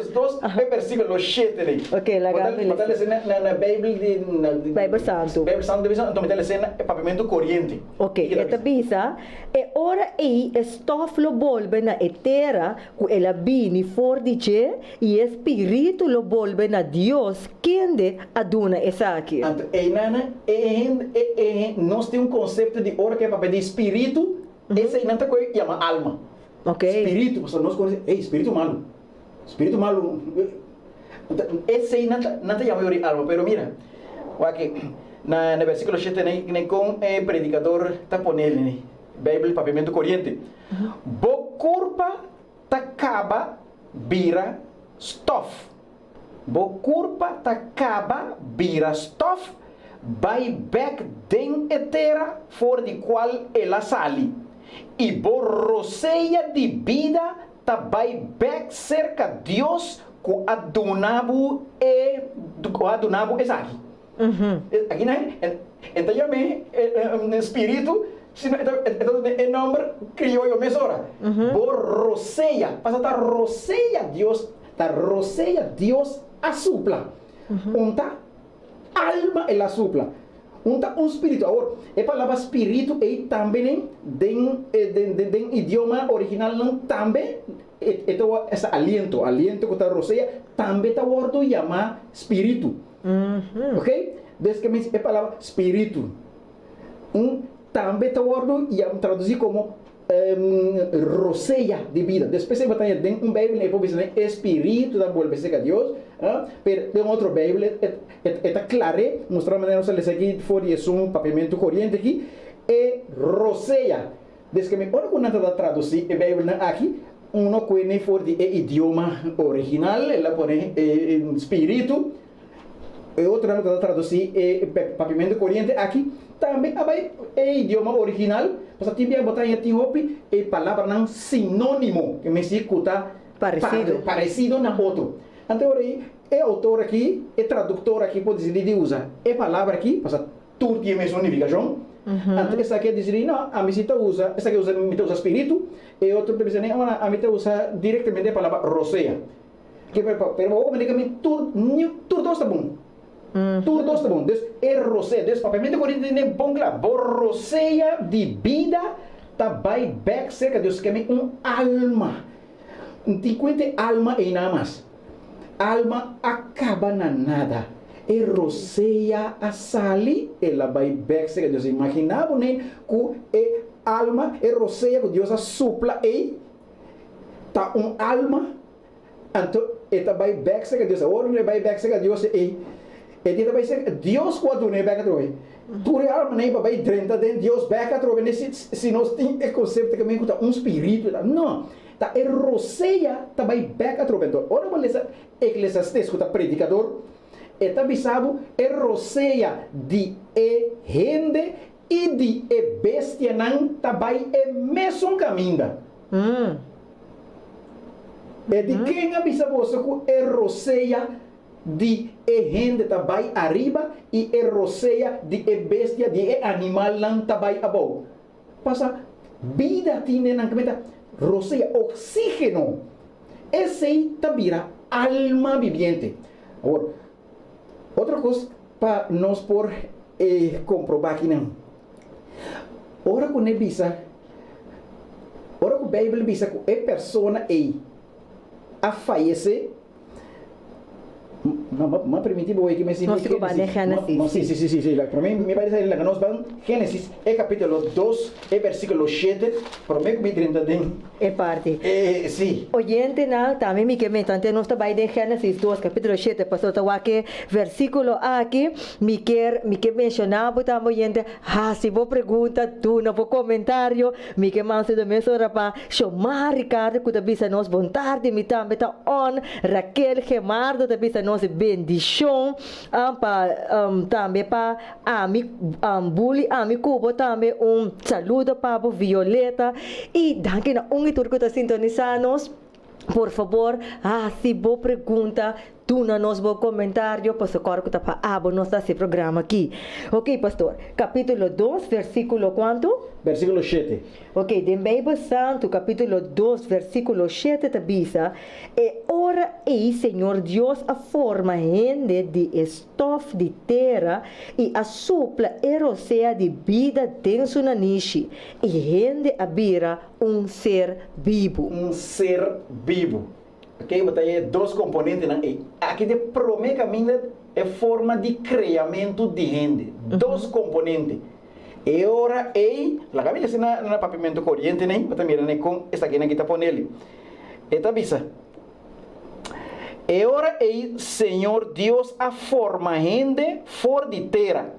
[SPEAKER 6] 2 versículo 7.
[SPEAKER 5] Ok, la Bíblia.
[SPEAKER 6] Botar na Bíblia de
[SPEAKER 5] Bíblia Santo.
[SPEAKER 6] Bíblia Santo, então botar cena é papamento corrente.
[SPEAKER 5] Ok, esta bisa e ora aí stof lo volve na etera que ela bini for dice e espírito lo volve na Deus quem aduna essa aqui.
[SPEAKER 6] E nana nós temos conceito de ora que é papel de espírito. Esse aí não está coisa chama alma.
[SPEAKER 5] Ok.
[SPEAKER 6] Espírito, você nós conhecemos, espírito malo. Espírito malo. Esse aí não está chamando alma, pero mira, aqui na versículo 7 nem com predicador está ponendo, né? Bíblia, papamento corrente. Bo curpa takaba vira stof. Bo curpa takaba vira stof. Vai back den etera for de qual ela sali. E borroceia de vida ta vai back cerca Deus com adunabu e aqui. Aqui né? Então já me espírito então o nome criou eu mesora. Borroceia, passa ta roceia Deus a supla. Alma ela supla. Um espírito. Agora, a palavra espírito é também den idioma original não também esse aliento que está roceia também está word chama espírito. Ok? Desde que me a palavra espírito. Também está word traduzir como roceia de vida. Depois você vai ter um Bíblia e depois espírito da volve a Deus. Pero de outra Bíblia está claro, mostrar maneira se les aqui for um papamento corrente aqui é roseia. Desde que me ora quando está traduzir a Bíblia aqui, uno conhece for de idioma original, ela põe espírito. E outro não está traduzir papamento corrente aqui, também é idioma original. Mas também botar em Etiópia é palavra não sinônimo que me escuta parecido na outro. Então, é autor aqui, é tradutor aqui, pode dizer, ele usa é palavra aqui, passa tudo que é mesmo significação. Então, essa aqui diz, não, a mim usa, essa aqui usa espírito, e outro diz, não, a mim usa diretamente a palavra roseia. Que pero tudo está bom. Tudo está bom. Então, é roseia, então, papamento corrente é bom, claro, roseia de vida, tá vai back cerca de Deus, que é alma. Não tem quanto alma e nada mais. Alma acaba na nada. E roseia a sali, ela vai back cerca de Deus. Imaginava, né, que alma e roseia que Deus supla e tá alma, então ela vai back cerca de Deus. Agora ele vai back cerca de Deus e ele vai ser Deus quando ele back atrás. Tu alma nem vai drenta de Deus back atrás. Se nós tem o conceito que me conta espírito, não. Tá é roseia, tá vai back atrás. Então, ora vamos ler Eclesiastes, que tá predicador. Eta bisabo é roseia de gente e de bestia não também é mesmo caminho. É de quem a bisabo é roseia de gente também arriba e é roseia de bestia de animal não também abaixo. Passa vida tinha na camisa roseia oxígeno. Esse aí vira alma viviente. Agora, outra coisa para nós por comprovar aqui não. Ora que ele visa, ora que a Bíblia visa que a pessoa a falecer, não permitivo que me ensine Gênesis. Sí. Para mí me parece que nós vamos Gênesis, capítulo 2, versículo 7, para mí me 30
[SPEAKER 5] é parte.
[SPEAKER 6] Sí.
[SPEAKER 5] Oyente, também me queimei, tanto nós está em Gênesis 2, capítulo 7, pastor, está aqui, versículo aqui, me quer mencionar, também, oyente, se vou pergunta, tu não vou comentário, me que mais de mês hora para chamar Ricardo, que também nós vontade, me também está on, Raquel, Gemardo, também nós bendição, também para Bully, Cubo, também saludo para Violeta, e danke na turco está sintonizando-nos. Por favor, se vos pergunta, tu não nos vou comentário, pastor, que está para nosso programa aqui. Ok, pastor. Capítulo 2, versículo quanto?
[SPEAKER 6] Versículo 7.
[SPEAKER 5] Ok, de Bíblia Santo, capítulo 2, versículo 7, te diz: E ora Senhor Deus, a forma gente de estofa de terra e a supla roseia de vida dentro na niche, e gente abira ser vivo.
[SPEAKER 6] Ser vivo. Ok, mas tem dois componentes aqui de promete caminho é forma de criamento de gente. Dois componentes. E ora la camisa se na papamento corrente nem, mas também com esta aqui na kita ponele. Eta bisa. E ora Senhor Deus a forma gente for de terra.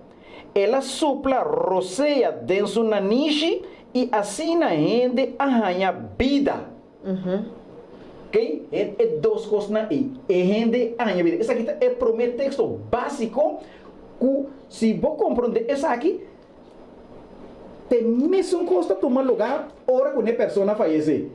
[SPEAKER 6] Ela supla roseia dentro na niche e assim a gente arranha vida. Ok? É duas coisas aí. E gente arranha vida. Essa aqui é o meu texto básico que se você compreender essa aqui, tem mesmo costa tomar lugar hora que uma pessoa falece.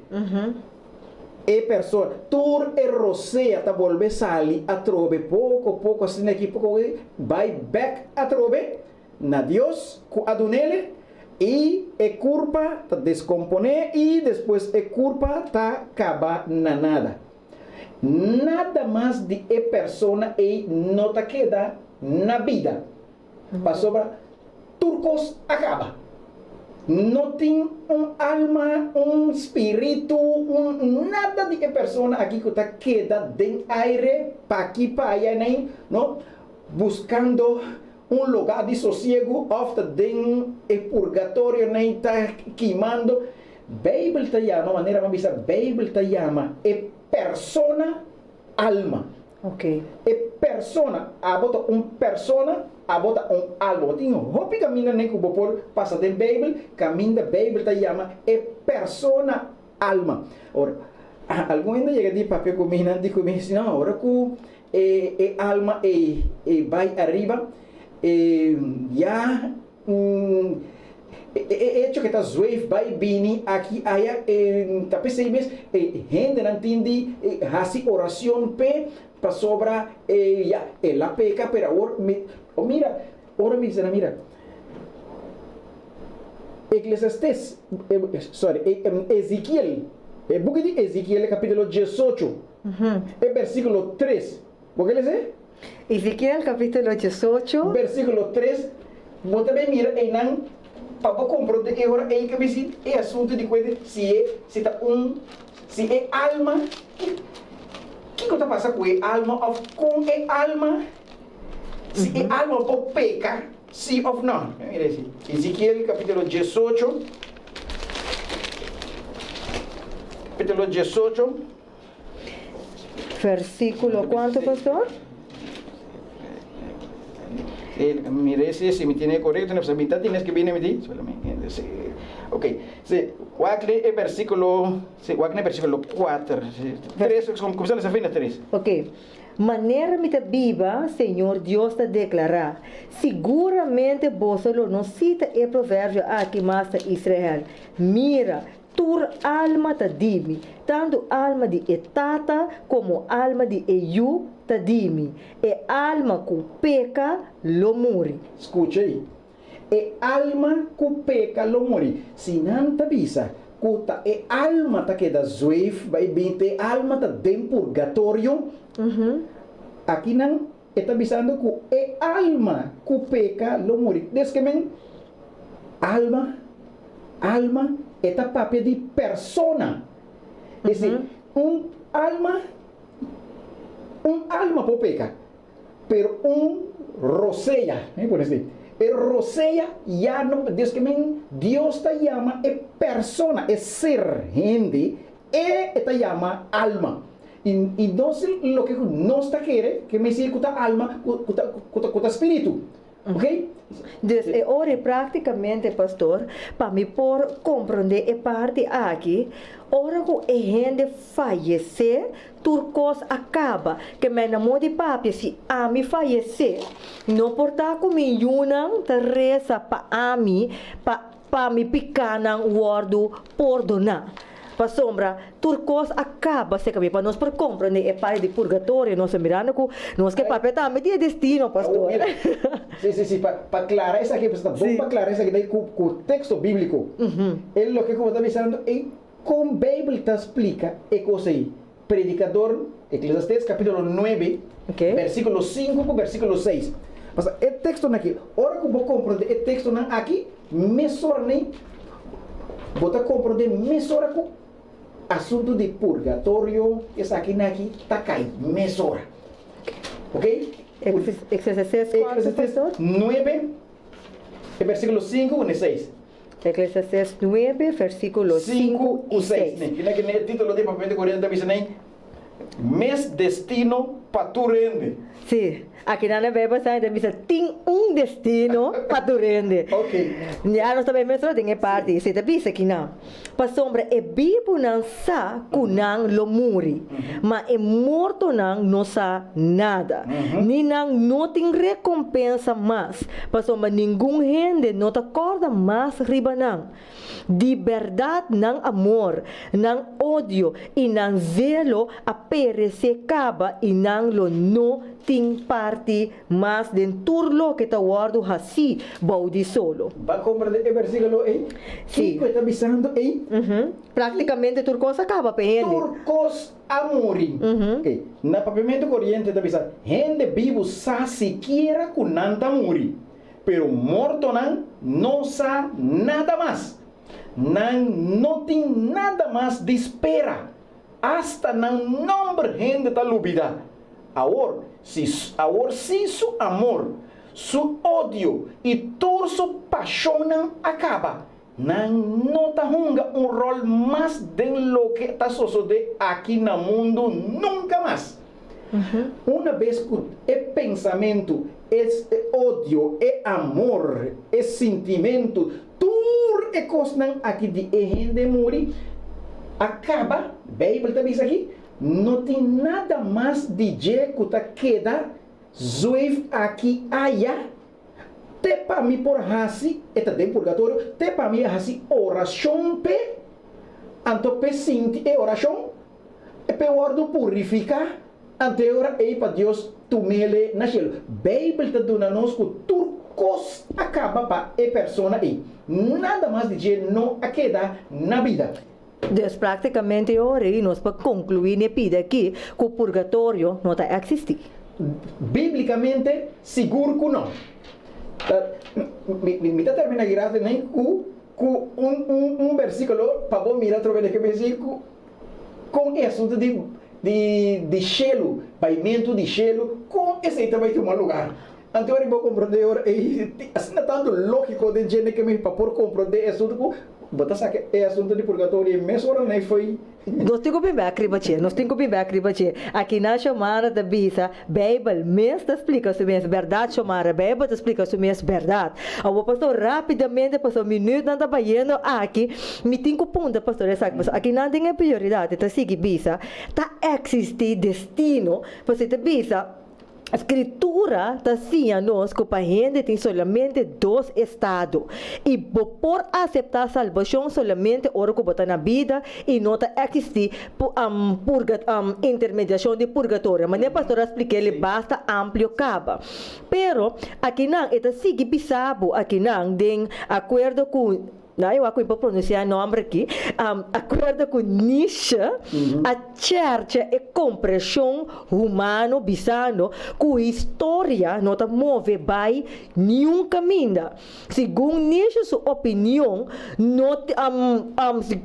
[SPEAKER 6] E pessoa, tur e roseia tá volver sair a trove pouco assim aqui pouco vai back a trove na Deus com adunele e culpa tá descomponer e depois culpa tá acabar na nada. Nada mais de pessoa e não tá queda na vida. Passou para turcos acaba. Não tem alma, espírito, nada de pessoa aqui que está queda de aire para aqui para allá, não? Buscando lugar de sossego, ofta de purgatório, nem está queimando. Bíblia te chama, maneira mais vista, Bíblia te chama, pessoa, alma.
[SPEAKER 5] Ok.
[SPEAKER 6] E persona, a bota persona, a bota alma. Tinha hopi caminha nem cubo por passa da Bíblia, caminho da Bíblia tá chama e persona alma. Ora, algum ainda chega de papel comigo, não digo comigo, não, ora com alma vai arriba, já hecho que está zoeif vai bini aqui aí tá pensei mesmo gente não entende hasi oração pe para sobra ya ela peca pero ahora mira ahora mira Eclesiastés Ezequiel el book de Ezequiel capítulo 18 el versículo 3 ¿por qué le sé?
[SPEAKER 5] Ezequiel capítulo 18
[SPEAKER 6] versículo 3 vos também mira para compreender que agora é que é assunto de coisa se tá se é alma que está passando com a alma ou com a alma se é alma por pecar sim ou não. Mira assim Ezequiel capítulo 18
[SPEAKER 5] versículo ¿cuánto, pastor?
[SPEAKER 6] Mire si me tiene correcto, en la mitad tienes que venir a mí. Ok, Guacle versículo 4, 3, como se les afina 3.
[SPEAKER 5] Ok. Maneira me viva, Senhor Deus te declarar. Seguramente vos não cita o provérbio aqui, mas Israel. Mira, tur alma te dimi, tanto alma de etata como alma de Eiu te dimi, e alma que peca lo muri.
[SPEAKER 6] Escucha aí. E alma que peca lo muri. Se não te avisa, kuta e alma ta queda zoeif, vai bem te alma ta dem purgatório. Aqui não está avisando que e alma que peca lo muri. Desde que men alma esta papel de persona. Es decir, un alma por peca, pero rosella, por decir, el rosella ya no, Dios te llama es persona, es ser, gente, te llama alma. Y entonces lo que no está quiere, que me dice que alma, que espíritu. Ok?
[SPEAKER 5] Dus ora praticamente, pastor, para me por compreender a parte aqui, ora que a gente falecer, turcos acaba, que me namoro de papi, se a mim falecer, não portar comigo não, te reza para mim, para me picar não, guardo por donar. Para sombra, turcos acaba se cabe para nós por compreender é parte de purgatório, nós mirando com nós que papel também tem destino, pastor.
[SPEAKER 6] Sí, para aclarar essa aqui, para aclarar essa aqui com o texto bíblico. Ele o que como está dizendo é como a Bíblia te explica é coisa aí. Predicador, Eclesiastés capítulo 9, versículo 5 com versículo 6. Mas o texto aqui, ora que vou compreender o texto aqui, me sorne, vou compreender me sorne com assunto de purgatório, essa aqui está caindo, mesora. Ok?
[SPEAKER 5] Eclesiastés 4, pastor?
[SPEAKER 6] 9, versículo 5 e 6.
[SPEAKER 5] Eclesiastés 9, versículo 5 e 6.
[SPEAKER 6] El título de papel de corriente dice, mes destino para tu rende.
[SPEAKER 5] Sim, aqui na Bíblia diz tem destino para tu rende.
[SPEAKER 6] Ok.
[SPEAKER 5] Já nós também mencionamos tem parte, se te diz aqui não. Para sombra é bibo não sa kunang lo muri, mas é morto não sa nada. Ni não tem recompensa mais. Para sombra nenhum gente não te acorda mais riba não. De verdade não amor, não ódio e não zelo a perecer acaba e não lo não tem parte mais dentro lo que está guardo assim, baudi solo.
[SPEAKER 6] Vai compreender o versículo aí?
[SPEAKER 5] Sim.
[SPEAKER 6] Que está avisando aí?
[SPEAKER 5] Praticamente turcos acaba perdendo.
[SPEAKER 6] Turcos a morir. Okay. Na papamento corriente está avisando, gente vivo sa siquiera com nada morir, pero morto não sa nada mais. Não tem nada mais de espera. Hasta não nombre gente da lubida. Agora, se su amor, su ódio e toda su paixão acaba, não tá hunga rol mais de lo que está sucedendo aqui no mundo nunca mais. Una vez que el pensamiento, es odio, es amor, es sentimiento, tudo é coisa aqui de gente morir, acaba, Bíblia está diz aqui, não tem nada mais de jeito que queda, zoif aqui, allá, te para mim por hasi, eta de purgatório, te para mim hasi oração pe, anto pe sinti e oração, e pe ordo purificar, ante ora e para Deus tu mele na cielo. Bíblia está dando nos que turcos acaba para a persona aí. Nada mais de jeito não a queda na vida.
[SPEAKER 5] Dus praticamente ora nós para concluir ne pida aqui que o purgatório não está existir.
[SPEAKER 6] Biblicamente seguro que não. Me está terminando a graça nem com um versículo para vos mirar outra vez que versículo com assunto de gelo, pavimento de gelo, com esse também tomar lugar. Então eu vou compreender e assim não tanto lógico de gente que me para por compreender assunto botar saque é assunto de purgatório mesmo ora nem foi.
[SPEAKER 5] Nós temos que bem acribatir, aqui na chamada da bisa, Bíblia mesmo explica sobre a verdade chamada, Bíblia explica sobre a verdade. Eu vou passar rapidamente, passar minuto, não está baiano aqui, me tenho ponto, pastor, aqui não tem prioridade, está seguir bisa, está existe destino, você está bisa. A escritura está assim a nós que a gente tem somente dois estados. E por aceitar a salvação somente ora que está na vida e não está existir intermediação de purgatório. Mas nem pastor expliquei, ele basta amplo caba. Pero aqui não, está sigue pisabo, aqui não, de acordo com eu acho que para pronunciar o nome aqui, acordo com Nietzsche, a cerca e compreensão humano bisano, que a história não está move by nenhum caminho. Segundo Nietzsche, sua opinião,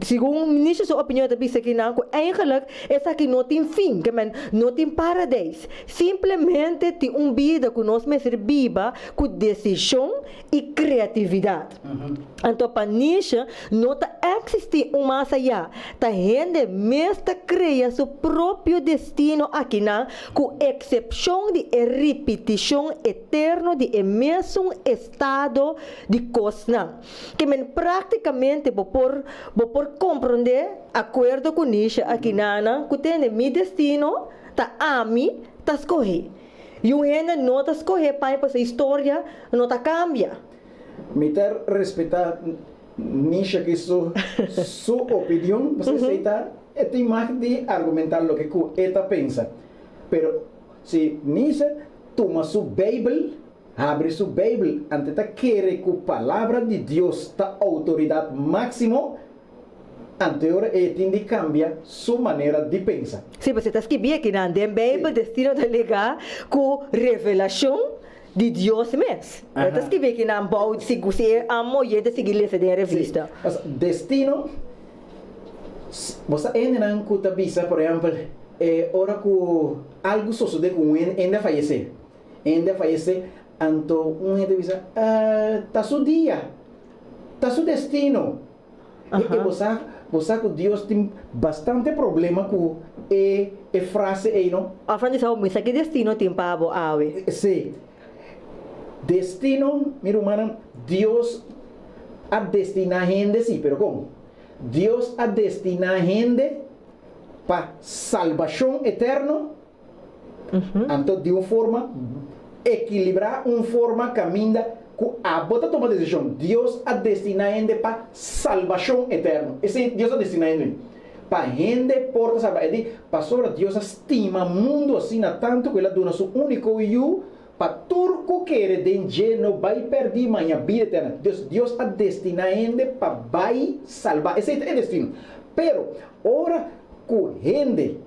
[SPEAKER 5] segundo Nietzsche, sua opinião também que não, eigenlijk essa aqui não tem fim, que não tem paraíso. Simplesmente tem vida que nós mesmos viva com decisão e criatividade. Então, para Nietzsche, não existe mais allá. A gente mesmo cria seu próprio destino aqui, com exceção de repetição eterna de mesmo estado de coisa. Que praticamente vou por compreender, acordo com Nietzsche aqui, que tem meu destino, tá a mim, tá escolher. E o gente não está escolher para a história, não está cambia.
[SPEAKER 6] Me ter respeitar Nietzsche que sua opinião, você aceita, tem mais de argumentar o que ela pensa. Pero se Nietzsche toma sua Bíblia, abre sua Bíblia, antes de querer que a palavra de Deus da autoridade máxima, anterior ele tem de cambiar sua maneira de pensar.
[SPEAKER 5] Sim, você está escrevendo aqui na Bíblia, destino de ligar com revelação de Deus mesmo. Está escrevendo aqui na Bíblia, se você ama e seguir lendo a revista.
[SPEAKER 6] Destino, você ainda não escuta bisa, por exemplo, hora que algo sucede com ainda fallecer, então ainda bisa, tá seu dia, tá seu destino. E você que Deus tem bastante problema com a frase aí, não?
[SPEAKER 5] A frase é que destino tem para a
[SPEAKER 6] sim. Destino, mi hermana, Dios ha destinado gente, sí, pero ¿cómo? Dios ha destinado gente para salvación eterna, entonces de una forma equilibrar, una forma caminda, a bota toma decisión. Dios ha destinado gente para salvación eterna. Ese Dios ha destinado gente. Para gente porta salvación. Pastor, Dios estima el mundo así tanto que Él dona su único hijo. Para turco querer de no vai perder manhã vida eterna. Deus ha destinado gente para vai salvar. Esse é o destino. Pero, ora que gente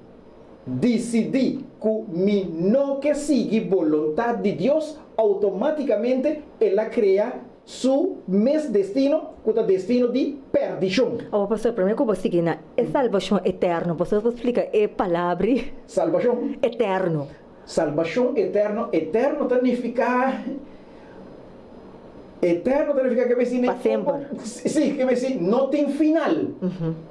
[SPEAKER 6] decidir que me não quer seguir a vontade de Deus, automaticamente ela cria su mesmo destino, que é o destino de perdição.
[SPEAKER 5] Pastor, para mim, como você é salvação eterna. Você explica a palavra?
[SPEAKER 6] Salvação
[SPEAKER 5] eterno.
[SPEAKER 6] Salvação eterno, eterno significa que vai ser
[SPEAKER 5] para sempre.
[SPEAKER 6] Sim, que vai ser não tem final.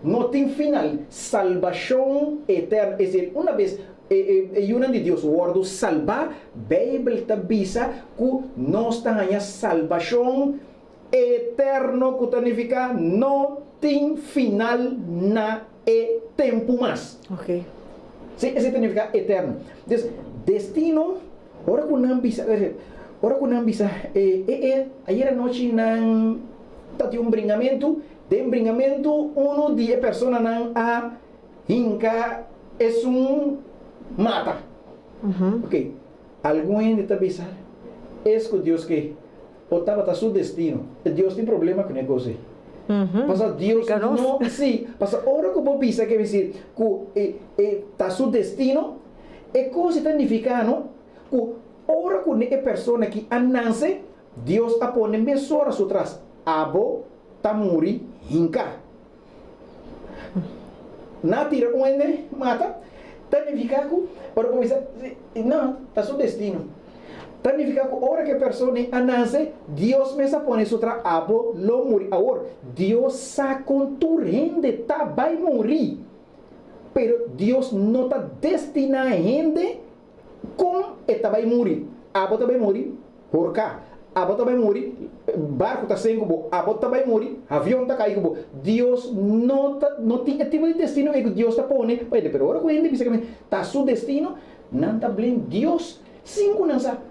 [SPEAKER 6] Não tem final. Salvação eterna, é dizer, uma vez e una de Dios guardo salvar, Bible tabisa que nós tenha salvação eterno, que significa não tem final na tempo mais.
[SPEAKER 5] Ok.
[SPEAKER 6] Sim, esse significa eterno. Então, destino, ora que não bisa, ayer a noite não tati bringamento, de bringamento, uno de persona não a hinca é mata. Ok. Alguém de tabisa, é que Deus que otava seu destino. Deus tem problema com o negócio. Passa Deus não, sim, passa hora que você pensa que dizer que tá seu destino, é coisa significando que hora que a pessoa que anance, Deus apone mesora sutras, abo tamuri hinka. Na tira onde mata, significa que hora que pensa, não, tá seu destino. Significa que hora que a pessoa anance, Deus me pone sutra abo lo muri. Agora, Deus sa conturrende tá vai morrer. Pero Deus não está destinado a gente com eta vai morrer. Abo tá vai morrer, horca. Abo tá vai morrer, barco tá sem cubo. Abo tá vai morrer, avião tá caindo cubo. Deus não tem tipo de destino que Deus tá pone. Pero hora que a gente pensa que tá seu destino, não tá bem Deus cinco não sabe.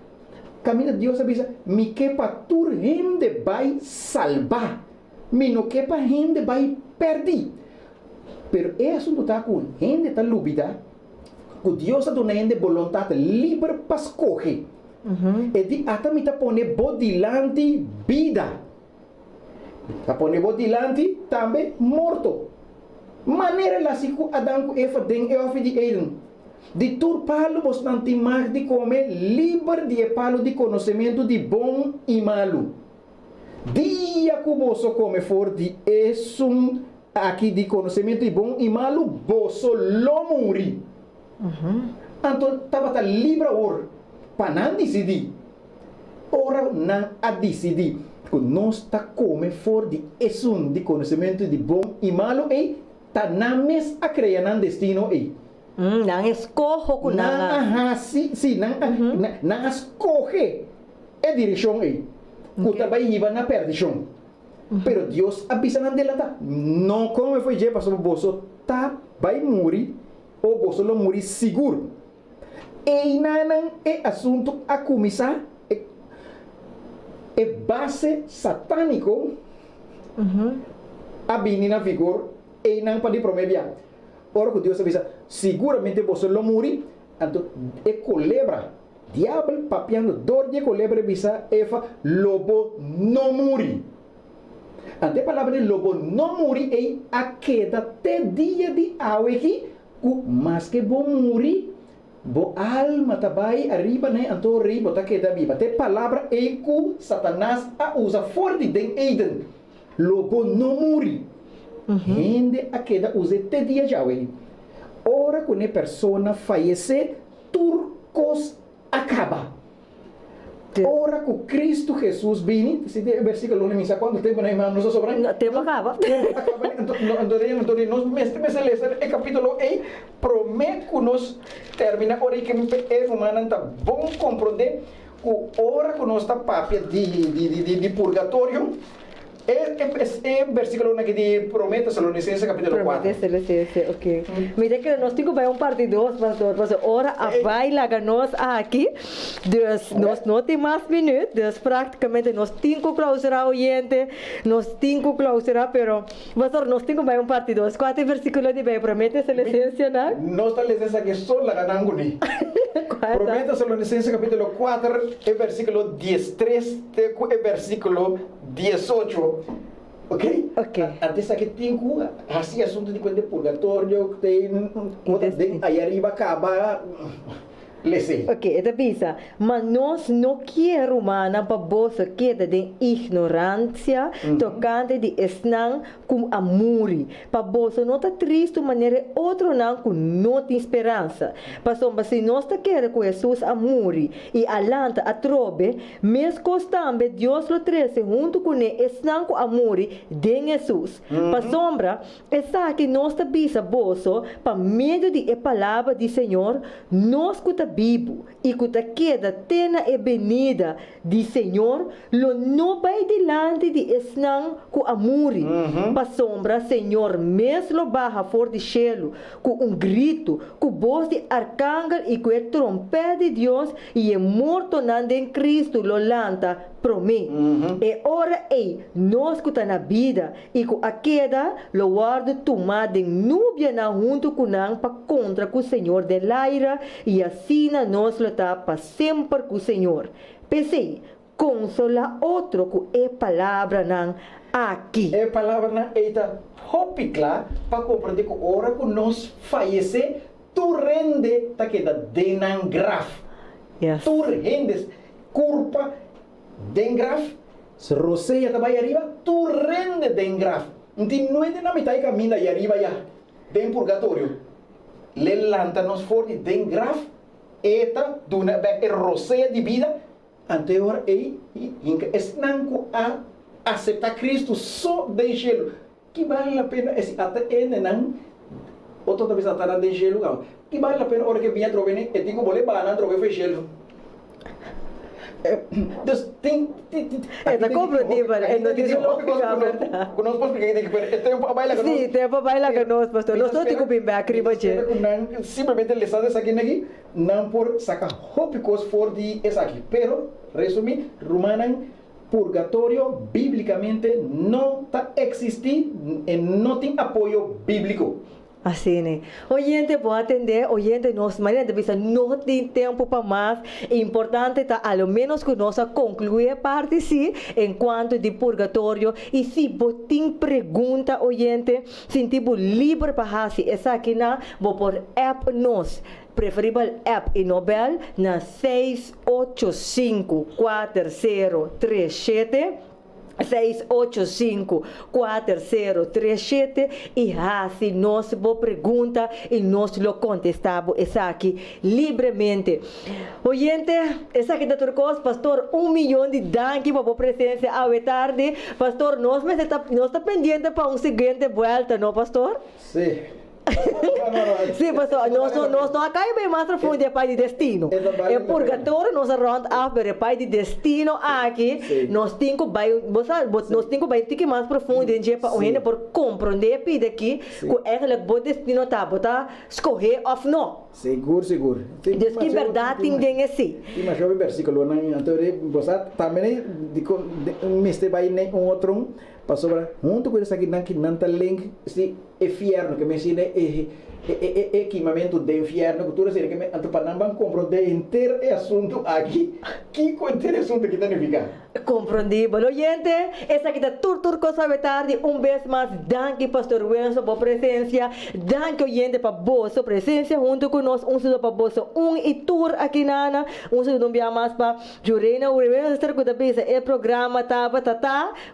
[SPEAKER 6] Camina Deus avisa, mi que para tu gente vai salvar, mi no que para gente vai perder. Pero é assunto tá com gente tá lúbida, que Deus tá dando gente vontade livre para escolher. E de até me tá pone bodilante vida, tá pone bodilante também morto. Maneira lá se que Adão com Eva den é of de Eden. De tur palo vos nanti mag de comer livre de palo de conhecimento de bom e malo. Dia que vos come for de esum aqui de conhecimento de bom e malo, vos lo muri. Então, tava livre or para não decidir. Ora não a decidir. Que nós tá come for de esum de conhecimento de bom e malo e tá na mes a criar nan destino e.
[SPEAKER 5] Nang escojo ko na.
[SPEAKER 6] Sim, nang escoge a direção aí. Que também iba na perdição. Pero Deus avisa na delata. Não como foi je passou você tá vai morrer ou você não morrer seguro. E não é assunto a começar é base satânico a vir na vigor e não pode prometer. Ora que Deus avisa, seguramente você não morre, então é culebra, diabo papiando dor de culebra avisa, Eva, lobo não morre. Ante a palavra de lobo não morre é a queda até dia de água aqui, mas que vou morrer, bo alma tabai arriba né, então arriba tá queda viva. Até palavra é que Satanás a usa forte den Eden, lobo não morre. Gente a queda usa até dia já aí. Ora quando a pessoa falece, turcos acaba. Ora que Cristo Jesus vini, se o versículo não me sabe quanto tempo na irmã nos sobra.
[SPEAKER 5] Tempo acaba.
[SPEAKER 6] Então nós mestre celeste é capítulo 8 promete que nós termina ora que é humana tá bom compreender que ora que nós tá papia de purgatório. É versículo que de promete Tesalonicenses capítulo 4.
[SPEAKER 5] Promete Tesalonicenses, ok. Mira que nós temos um parte 2, pastor. Ora a vai lá nós aqui. Dus nós não tem mais minutos. Dus praticamente nós temos que clausurar o oyente. Nós temos que clausurar, pero pastor, nós temos um parte 2. Quatro versículos de vai promete Tesalonicenses, não?
[SPEAKER 6] Nós está licença que só la gananguni. Promete Tesalonicenses capítulo 4, é versículo 13, é versículo 18. Ok? Antes que tenho assim assunto de purgatório, tem aí arriba acaba Lese.
[SPEAKER 5] Ok, esta pisa. Mas nós não queremos humana para você queda de ignorância tocante de esnan com amor. Para você não está triste de maneira outro não com não tem esperança. Para se nós está querendo com Jesus amor e alanta a trobe, mesmo constante Deus lo trece junto com ele esnan com amor de Jesus. Para sombra, essa que nós está pisa bolso para meio de a palavra do Senhor, nós que está vivo e que está queda tena e benida do Senhor, lo não vai delante de esnan com amor. Para sombra, Senhor, mesmo barra fora de cielo, com grito, com voz de arcángel e com a trompeta de Deus e é morto nando em Cristo, lo lanta para mim. E ora nós que está na vida e com a queda, lo guardo tomado em núbia na junto com nang para contra com o Senhor de laira e assim nós lo está para sempre com o Senhor. Pensei, consola outro com a palavra nang aqui.
[SPEAKER 6] A palavra na eita hopicla para compreender que hora que nós fallecer, tu rende ta queda denan graf.
[SPEAKER 5] Yes.
[SPEAKER 6] Tu rendes culpa den graf. Se roseia ta vai arriba, tu rende den graf. Então não é de na mitad caminho aí arriba já, den purgatorio. Le lanta nos for de den graf. Eta duna roseia de vida anterior es nanco a aceptar Cristo só de gelo que vale a pena esse até nan outro talvez até de gelo que vale a pena hora que vinha trove e digo vole bana trove fe gelo tem
[SPEAKER 5] Está compreendido, não diz o que é a verdade.
[SPEAKER 6] Conosco porque tempo a baila conosco.
[SPEAKER 5] Sim, tempo a baila conosco, pastor. Nós não temos bem a cribache.
[SPEAKER 6] Simplesmente les hace aqui não por sacar hópicos for de essa aqui. Pero, resumir, Romanan purgatorio bíblicamente não está existindo e não tem apoio bíblico.
[SPEAKER 5] Assim, né? Oyente, vou atender. Oyente, nós, Maria de Vista, não tem tempo para mais. É importante, tá, ao menos que nós concluir a parte, sim, enquanto de purgatório. E se você tem pergunta, oyente, sentimos livre para fazer essa aqui, vou por app nós. Preferível app e Nobel na 685-4037 685-4037 e assim nós vos pergunta e nós lo contestamos essa aqui livremente. Oyente, essa aqui da Turcos, pastor, 1 milhão de danke por presença à tarde. Pastor, nós está pendente para seguinte volta, não, pastor?
[SPEAKER 6] Sim.
[SPEAKER 5] Sim, pastor, nós não acabamos bem mais profundo de pai de destino. É purgatório, nós round up para pai de destino aqui. Nós temos que mais profundo de para o gente por compreender pide aqui que é o destino tá botar escolher ou não.
[SPEAKER 6] Seguro.
[SPEAKER 5] Diz que verdade tem assim.
[SPEAKER 6] Mas o versículo na anterior, você também me vai nem outro passou para junto com essa aqui não tá link se inferno que me ensina equipamento de inferno que tudo seria que me antepanambang compro de inteiro assunto aqui que com inteiro assunto que tá nificar
[SPEAKER 5] compreendido, oyente, essa aqui da Turco sabe tarde, vez mais, danke pastor Wilson por presença, danke oyente para vossa presença junto com nós, saludo para vossa e tour aqui nana, saludo mais para Jurena, o estar com a bisa, o programa tava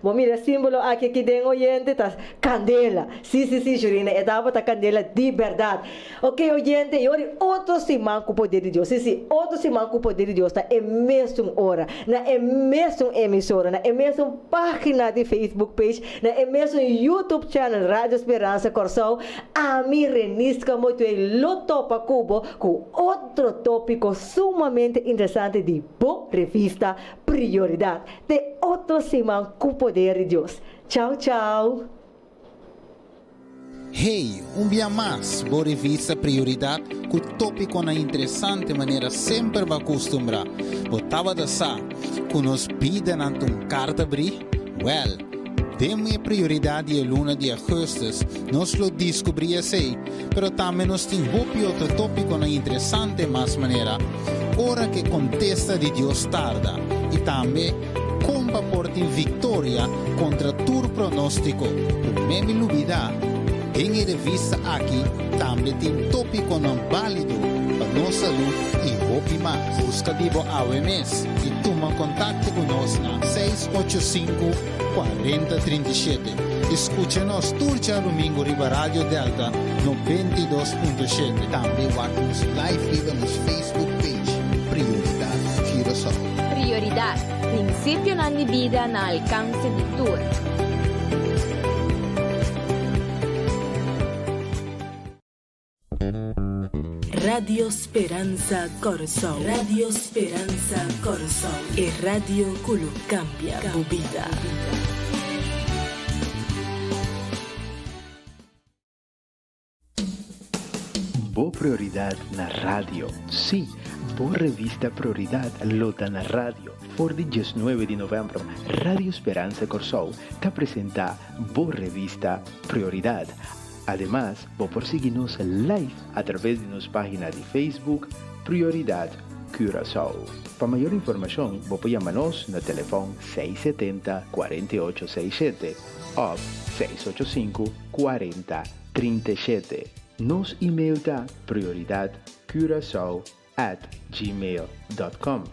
[SPEAKER 5] vou mirar símbolo aqui dentro oyente, tá candela, sim, Jurena, tava candela de verdade, ok oyente, e hoje outro simão com o poder de Deus, sim, outro simão com o poder de Deus, tá, é mesmo hora, é mesmo emissora, na mesma página de Facebook page, na mesmo YouTube channel Radio Esperança Corsão, a mim renisca muito e loto para Cubo com outro tópico sumamente interessante de boa revista Prioridade, de outro semana com o poder de Deus. Tchau.
[SPEAKER 1] Hey, dia mais, boa revista Prioridade, com tópico na interessante maneira sempre vai acostumbrar. Botava da sa, que nos piden ante carta abrir, demos prioridade a luna de agosto, nós lo descobri assim, pero também nos tem outro tópico na interessante mais maneira, hora que contesta de Deus tarda, e também como porta vitória contra todo pronóstico, por mesmo lugar. Tem revista aqui, também tem tópico não válido para nossa saúde e hope mais. Busca Divo AWMS e toma contato conosco na 685-4037. Escucha-nos turja domingo riba Rádio Delta 92.7. Também watch live riba nos Facebook page Prioridade Curaçao.
[SPEAKER 2] Prioridad, prinsipyo ng vida na alcance de tour.
[SPEAKER 4] Radio Speranza Corsao. Radio Speranza Corsao. E Radio Kulu cambia vida.
[SPEAKER 7] Boa prioridade na rádio. Sim, boa revista Prioridade lota na rádio. Por dia 19 de novembro, Radio Speranza Corsao te apresenta boa revista Prioridade. Además, vos por seguirnos live a través de nuestra página de Facebook Prioridade Curaçao. Para mayor información, vos podés llamarnos en el teléfono 670-4867 o 685-4037. Nos email da prioridadecuraçao@gmail.com.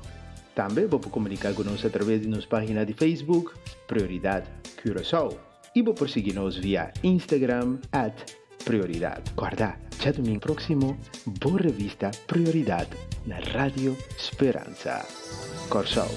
[SPEAKER 7] Também vos podés comunicar con nosotros a través de nuestra página de Facebook Prioridade Curaçao. E vou seguir-nos via Instagram @Prioridade. Guarda, já domingo próximo, boa revista Prioridade na Rádio Speranza Corsao.